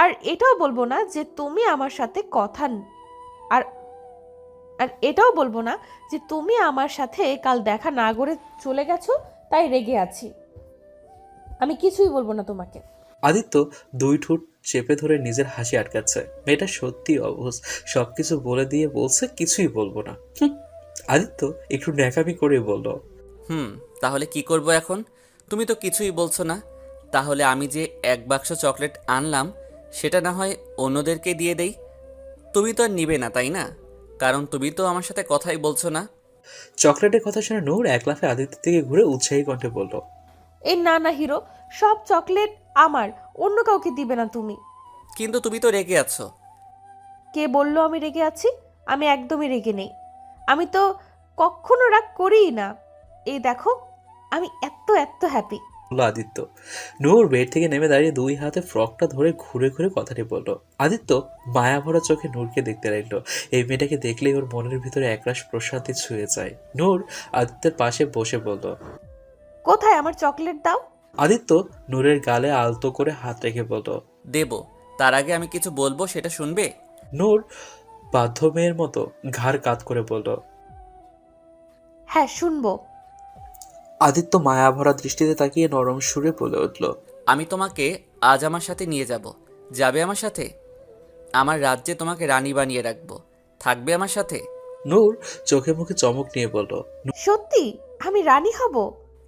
আর এটাও বলবো না যে তুমি আমার সাথে কথা আর আর এটাও বলবো না যে তুমি আমার সাথে কাল দেখা না করে চলে গেছো তাই রেগে আছি। আমি কিছুই বলবো না তোমাকে। আদিত্য 2 ঠোঁট চেপে ধরে নিজের হাসি আটকাচ্ছে। মেয়েটা সত্যি অবুঝ, সবকিছু বলে দিয়ে বলছে কিছুই বলবো না। আদিত্য একটু ন্যাকামি করে বলল, তাহলে কি করব এখন? তুমি তো কিছুই বলছো না। তাহলে আমি যে 1 বাক্স চকলেট আনলাম সেটা না হয় অন্যদেরকে দিয়ে দেই। তুমি তো আর নিবে না, তাই না? কারণ তুমি তো আমার সাথে কথাই বলছো না। চকলেটের কথা শুনে নূর এক লাফে আদিত্যের দিকে ঘুরে উৎসাহী কণ্ঠে বলল, এই না না হিরো, সব চকলেট আমার, অন্য কাউকে দিবে না তুমি। কিন্তু তুমি তো রেগে আছো। কে বললো আমি রেগে আছি? আমি একদমই রেগে নেই। আমি তো কখনো রাগ করিই না। এই দেখো, আমি এত এত হ্যাপি। বলল আদিত্য। নূর বেড থেকে নেমে দাঁড়িয়ে দুই হাতে ফ্রকটা ধরে ঘুরে ঘুরে কথাটি বলল। আদিত্য মায়া ভরা চোখে নূরকে দেখতে লাগলো। এই মেয়েটাকে দেখলেই ওর মনের ভিতরে একরাশ প্রশান্তি ছুঁয়ে যায়। নূর আদিত্যের পাশে বসে বলল, কোথায় আমার চকলেট দাও? আদিত্য নূরের গালে আলতো করে হাত রেখে বলল, দেব, তার আগে আমি কিছু বলবো, সেটা শুনবে? নূর বাধ্য মেয়ের মতো ঘাড় কাত করে বলল। হ্যাঁ, শুনবো। আদিত্য মায়া ভরা দৃষ্টিতে তাকিয়ে নরম সুরে বলে উঠল, আমি তোমাকে আজ আমার সাথে নিয়ে যাব। যাবে আমার সাথে? আমার রাজ্যে তোমাকে রানী বানিয়ে রাখবো। থাকবে আমার সাথে? নূর চোখে মুখে চমক নিয়ে বলল, সত্যি আমি রানী হব?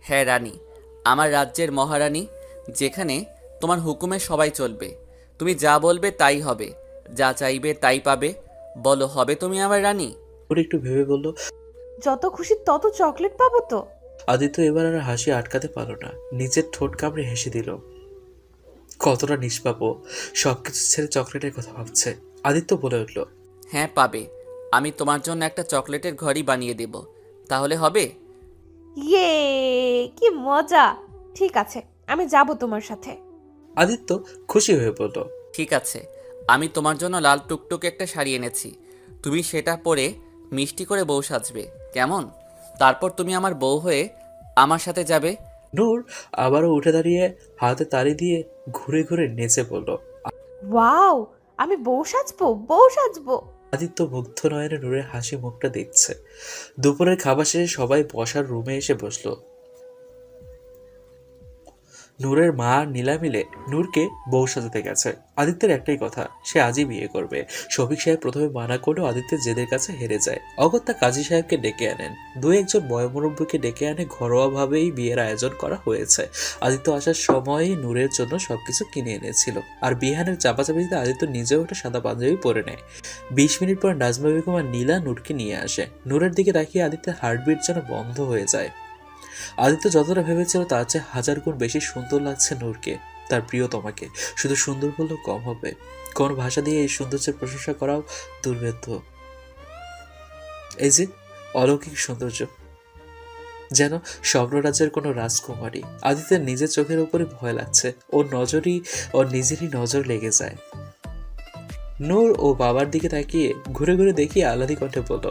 হ্যাঁ, রানী। আমার রাজ্যের মহারানী, যেখানে তোমার হুকুমে সবাই চলবে। তুমি যা বলবে তাই হবে, যা চাইবে তাই পাবে। বলো, হবে তুমি আমার রানী? নূর একটু ভেবে বলল। যত খুশি তত চকলেট পাবো তো? আদিত্য এবার আর হাসি আটকাতে পারল না, নিজের ঠোঁট কামড়ে হেসে দিল। কতটা নিষ্পাপ, সবকিছু ছেড়ে চকলেটের কথা ভাবছে। আদিত্য বলে উঠল, হ্যাঁ, পাবে। আমি তোমার জন্য একটা চকলেটের ঘড়ি বানিয়ে দেব। তাহলে হবে? ইয়ে, কি মজা! ঠিক আছে, আমি যাব তোমার সাথে। আদিত্য খুশি হয়ে বলল, ঠিক আছে, আমি তোমার জন্য লাল টুকটুকে একটা শাড়ি এনেছি। তুমি সেটা পরে মিষ্টি করে বউ সাজবে, কেমন? তারপর তুমি আমার বউ হয়ে আমার সাথে যাবে। নূর আবারও উঠে দাঁড়িয়ে হাতে তালি দিয়ে ঘুরে ঘুরে নেচে বলল। ওয়াও, আমি বউ সাজবো, বউ সাজবো। আদিত্য মুগ্ধ নয়নে নূরের হাসি মুখটা দেখছে। দুপুরের খাবার শেষে সবাই বসার রুমে এসে বসলো। নূরের মা আর নীলা মিলে নূরকে বউ সাজাতে গেছে। আদিত্যের একটাই কথা, সে আজই বিয়ে করবে। শফিক সাহেব প্রথমে মানা করলেও আদিত্যের জেদের কাছে হেরে যায়। অগত্যা কাজী সাহেবকে ডেকে আনেন, দু একজন বয়োমুরব্বীকে ডেকে আনে ঘরোয়াভাবেই বিয়ের আয়োজন করা হয়েছে। আদিত্য আসার সময়ই নূরের জন্য সবকিছু কিনে এনেছিল। আর বিহানের চাপাচাপিতে আদিত্য নিজেও একটা সাদা পাঞ্জাবি পরে নেয়। 20 মিনিট পর নাজমা বেগম আর নীলা নূরকে নিয়ে আসে। নূরের দিকে তাকিয়ে আদিত্যের হার্টবিট যেন বন্ধ হয়ে যায়। আদিত্য যতটা ভেবেছিল তার চেয়ে 1000 গুণ বেশি সুন্দর লাগছে নূরকে, তার প্রিয়তমাকে। শুধু সুন্দর বললেও কম হবে, কোন ভাষা দিয়ে এই সৌন্দর্যের প্রশংসা করাও দুর্বেদ্য। এই যে অলৌকিক সৌন্দর্য, যেন স্বপ্নরাজ্যের কোনো রাজকুমারী। আদিত্যের নিজের চোখের উপরে ভয় লাগছে, ওর নিজেরই নজর লেগে যায়। নূর ও বাবার দিকে তাকিয়ে ঘুরে ঘুরে দেখিয়ে আহ্লাদি কণ্ঠে বলল,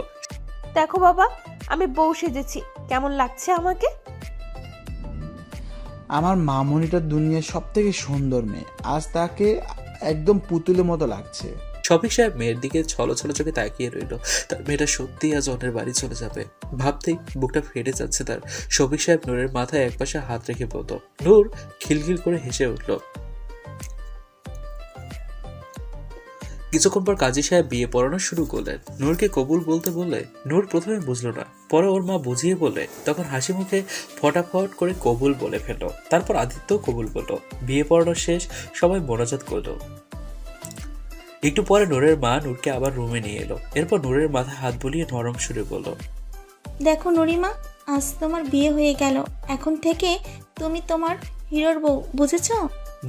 দেখো বাবা, আমি বউ সেজেছি, কেমন লাগছে আমাকে? আমার মামনিটা দুনিয়ার সব থেকে সুন্দর মেয়ে, আজ তাকে একদম পুতুলের মতো লাগছে। শফিক সাহেব মেয়ের দিকে ছলো ছলো চোখে তাকিয়ে রইল। তার মেয়েটা সত্যিই আজ অন্যের বাড়ি চলে যাবে, ভাবতেই বুকটা ফেটে যাচ্ছে তার। শফিক সাহেব নূরের মাথায় একপাশে হাত রেখে বলল। নূর খিলখিল করে হেসে উঠল। কিছুক্ষণ পর কাজী সাহেব বিয়ে পড়ানো শুরু করলেন। নূরকে কবুল বলতে বললে নূর প্রথমে বুঝলো না, পরে ওর মা বুঝিয়ে বললে তখন হাসি মুখে ফটাফট করে কবুল বলে ফেললো। তারপর আদিত্য কবুল বলল। বিয়ে পড়ানো শেষ, সবাই মোনাজাত করলো। একটু পরে নূরের মা নূরকে আবার রুমে নিয়ে এলো। এরপর নূরের মাথায় হাত বুলিয়ে নরম সুরে বলল, দেখো নুরিমা, আজ তোমার বিয়ে হয়ে গেল। এখন থেকে তুমি তোমার হিরোর বউ, বুঝেছো?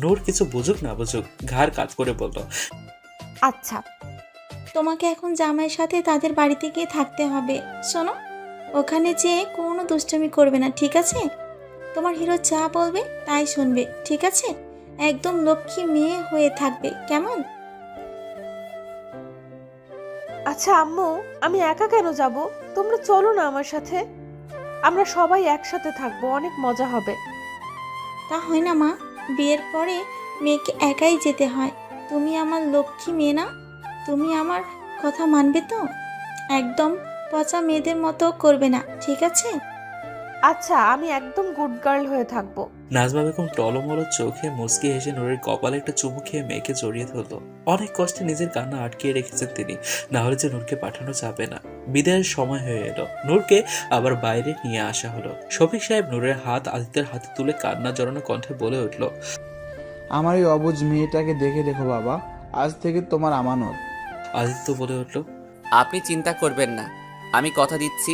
নূর কিছু বুঝুক না বুঝুক ঘাড় কাট করে বলল, আচ্ছা। তোমাকে এখন জামাইয়ের সাথে তাদের বাড়িতে গিয়ে থাকতে হবে। শোনো, ওখানে যেয়ে কোনো দুষ্টুমি করবে না, ঠিক আছে? তোমার হিরো যা বলবে তাই শুনবে, ঠিক আছে? একদম লক্ষ্মী মেয়ে হয়ে থাকবে, কেমন? আচ্ছা আম্মু, আমি একা কেন যাব? তোমরা চলো না আমার সাথে, আমরা সবাই একসাথে থাকবো, অনেক মজা হবে। তা হয় না মা, বিয়ের পরে মেয়েকে একাই যেতে হয়। তুমি আমার লক্ষ্মী মেয়ে না? তুমি আমার কথা মানবে তো? একদম পচা মেয়েদের মতো করবে না, ঠিক আছে? আচ্ছা, আমি একদম গুড গার্ল হয়ে থাকবো। নাজমা বেগম টলমল চোখে মুচকি হেসে নূরের কপালে একটা চুমু খেয়ে মেয়েকে জড়িয়ে ধরলো। অনেক কষ্টে নিজের কান্না আটকিয়ে রেখেছেন তিনি, না হলে যে নূরকে পাঠানো যাবে না। বিদায়ের সময় হয়ে এলো, নূরকে আবার বাইরে নিয়ে আসা হলো। শফিক সাহেব নূরের হাত আদিত্যের হাতে তুলে কান্না জড়ানো কণ্ঠে বলে উঠল, আমার এই অবুঝ মেয়েটাকে দেখে দেখো বাবা, আজ থেকে তোমার আমানত। আদিত্য বলে উঠল, আপনি চিন্তা করবেন না, আমি কথা দিচ্ছি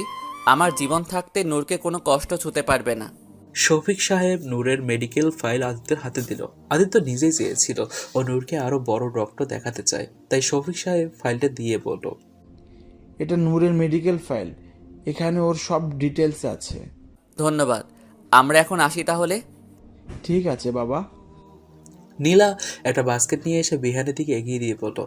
আমার জীবন থাকতে নূরকে কোনো কষ্ট ছুতে পারবে না। শফিক সাহেব নূরের মেডিকেল ফাইল আদিত্যের হাতে দিল। আদিত্য নিজেই চেয়েছিল ও নূরকে আরো বড় ডক্টর দেখাতে চায়, তাই শফিক সাহেব ফাইলটা দিয়ে বলল, এটা নূরের মেডিকেল ফাইল, এখানে ওর সব ডিটেলস আছে। ধন্যবাদ। আমরা এখন আসি তাহলে। ঠিক আছে বাবা। নীলা একটা বাস্কেট নিয়ে এসে বিহানের দিকে এগিয়ে দিয়ে বলল,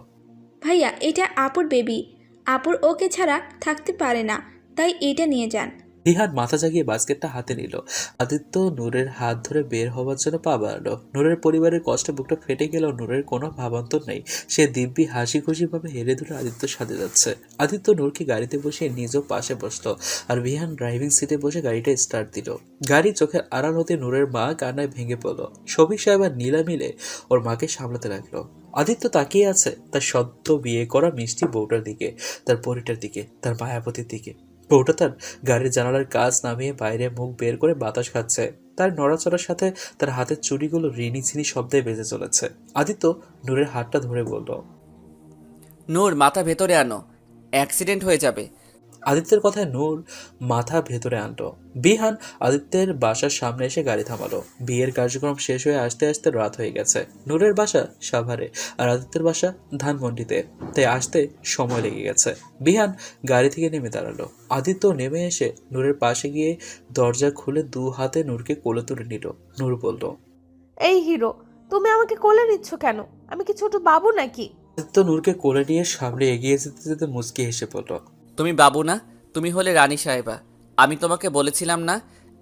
ভাইয়া এটা আপুর বেবি, আপুর ওকে ছাড়া থাকতে পারে না, তাই এটা নিয়ে যান। বিহান মাথা জাগিয়ে বাস্কেটটা হাতে নিল। আদিত্য নূরের হাত ধরে বের হওয়ার জন্য পা বাড়ালো। নূরের পরিবারের কষ্টে বুকটা ফেটে গেলেও নূরের কোনো ভাবান্তর নেই। সে দিব্যি হাসি খুশি ভাবে হেরে ধরে আদিত্যর সাথে যাচ্ছে। আদিত্য নূরকে গাড়িতে বসিয়ে নিজেও পাশে বসলো, আর বিহান ড্রাইভিং সিটে বসে গাড়িটা স্টার্ট দিল। গাড়ি চোখের আড়াল হতে নূরের মা কান্নায় ভেঙে পড়ল। শফিক সাহেব আর নীলা মিলে ওর মাকে সামলাতে লাগলো। আদিত্য তাকিয়ে আছে তার সদ্য বিয়ে করা মিষ্টি বউটার দিকে, তার পরিটার দিকে, তার মায়াপতির দিকে। বউটা তার গাড়ির জানালার কাজ নামিয়ে বাইরে মুখ বের করে বাতাস খাচ্ছে। তার নড়াচড়ার সাথে তার হাতের চুড়িগুলো রিনি ছিনি শব্দে বেজে চলেছে। আদিত্য নূরের হাতটা ধরে বলল, নূর মাথা ভেতরে আনো, অ্যাক্সিডেন্ট হয়ে যাবে। আদিত্যের কথায় নূর মাথা ভেতরে আনলো। বিহান আদিত্যের বাসার সামনে এসে গাড়ি থামালো। বিয়ের কার্যক্রম শেষ হয়ে আসতে আসতে রাত হয়ে গেছে। নূরের বাসা সাভারে আর আদিত্যের বাসা ধানমন্ডিতে, তাই আসতে সময় লেগে গেছে। বিহান গাড়ি থেকে নেমে দাঁড়ালো। আদিত্য নেমে এসে নূরের পাশে গিয়ে দরজা খুলে দু হাতে নূরকে কোলে তুলে নিল। নূর বলল, এই হিরো, তুমি আমাকে কোলে নিচ্ছ কেন? আমি কি ছোট বাবু নাকি? আদিত্য নূরকে কোলে নিয়ে সামনে এগিয়ে যেতে যেতে মুচকি হেসে পড়ল। তুমি বাবু না, তুমি হলে রানী সাহেবা। আমি তোমাকে বলেছিলাম না,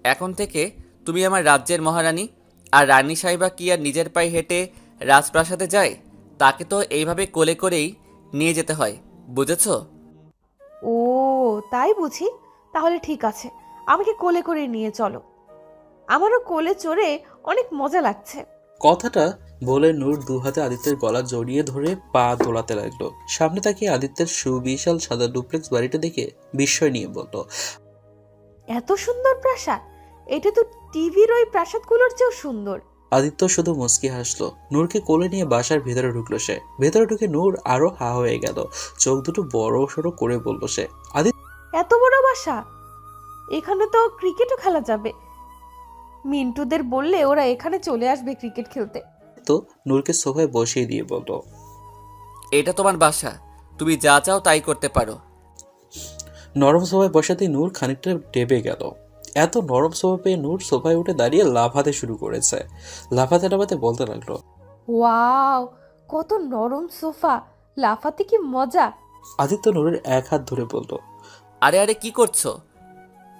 এখন থেকে তুমি আমার রাজ্যের মহারানী। আর রানী সাহেবা কি আর নিজের পায়ে হেঁটে রাজপ্রাসাদে যায়? তাকে তো এইভাবে কোলে করেই নিয়ে যেতে হয়, বুঝেছ? ও তাই বুঝি, তাহলে ঠিক আছে, আমাকে কোলে করে নিয়ে চলো। আমারও কোলে চড়ে অনেক মজা লাগছে। কথাটা বলে নূর দু হাতে আদিত্যের গলা জড়িয়ে ধরে পা দোলাতে লাগলো। সামনে তাকিয়ে আদিত্যের সুবিশাল সাদা ডুপ্লেক্স বাড়িটা দেখে বিস্ময় নিয়ে বলল, এত সুন্দর প্রাসাদ! এটা তো টিভির ওই প্রাসাদগুলোর চেয়েও সুন্দর। আদিত্য শুধু মুচকি হাসলো। নূরকে কোলে নিয়ে বাসার ভেতরে ঢুকলো সে। ভেতরে ঢুকে নূর আরো হা হয়ে গেল। চোখ দুটো বড় সড়ো করে বলল সে, আদিত্য এত বড় বাসা! এখানে তো ক্রিকেটও খেলা যাবে। মিন্টুদের বললে ওরা এখানে চলে আসবে ক্রিকেট খেলতে। নূরকে সোফায় বসিয়ে দিয়ে বলল, এটা তোমার বাসা, তুমি যা চাও তাই করতে পারো। নরম সোফায় বসাতেই নূর খানিকটা ডেবে গেল। এত নরম সোফা পেয়ে নূর সোফায় উঠে দাঁড়িয়ে লাফাতে শুরু করেছে। লাফাতে লাফাতে বলতে লাগলো, ওয়াও, কত নরম সোফা! লাফাতে কি মজা! আদিত্য নূরের এক হাত ধরে বলল, আরে আরে কি করছো?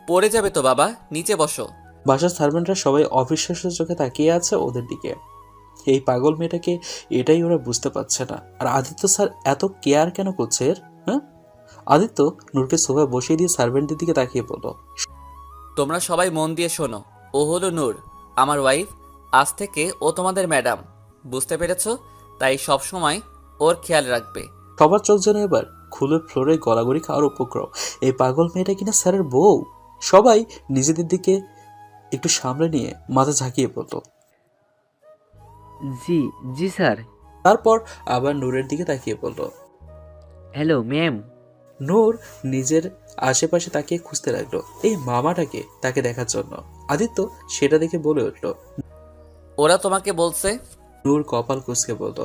পড়ে যাবে তো বাবা, নিচে বসো। বাসার সার্ভেন্টরা সবাই অবিশ্বাস্য চোখে তাকিয়ে আছে ওদের দিকে। এই পাগল মেয়েটাকে এটাই ওরা বুঝতে পারছে না। আর আদিত্য স্যার এত কেয়ার কেন করছে এর? হ্যাঁ? আদিত্য নূরকে সোফায় বসিয়ে দিয়ে সার্ভেন্টদের দিকে তাকিয়ে বলল, তোমরা সবাই মন দিয়ে শোনো, ও হলো নূর, আমার ওয়াইফ। আজ থেকে ও তোমাদের ম্যাডাম, বুঝতে পেরেছো? তাই সব সময় ওর খেয়াল রাখবে। সবার চোখ যেন এবার খুলে ফ্লোরে গড়াগড়ি খাওয়ার উপক্রম। এই পাগল মেয়েটা কিনা স্যারের বউ। সবাই নিজেদের দিকে একটু সামলে নিয়ে মাথা ঝাঁকিয়ে পড়ল। জি জি স্যার। তারপর আবার নূরের দিকে তাকিয়ে বলল, হ্যালো ম্যাম। নূর নিজের আশেপাশে তাকিয়ে খুঁজতে লাগলো এই মামাটাকে, তাকে দেখার জন্য। আদিত্য সেটা দেখে বলে উঠল, ওরা তোমাকে বলছে। নূর কপাল কুঁচকে বলল,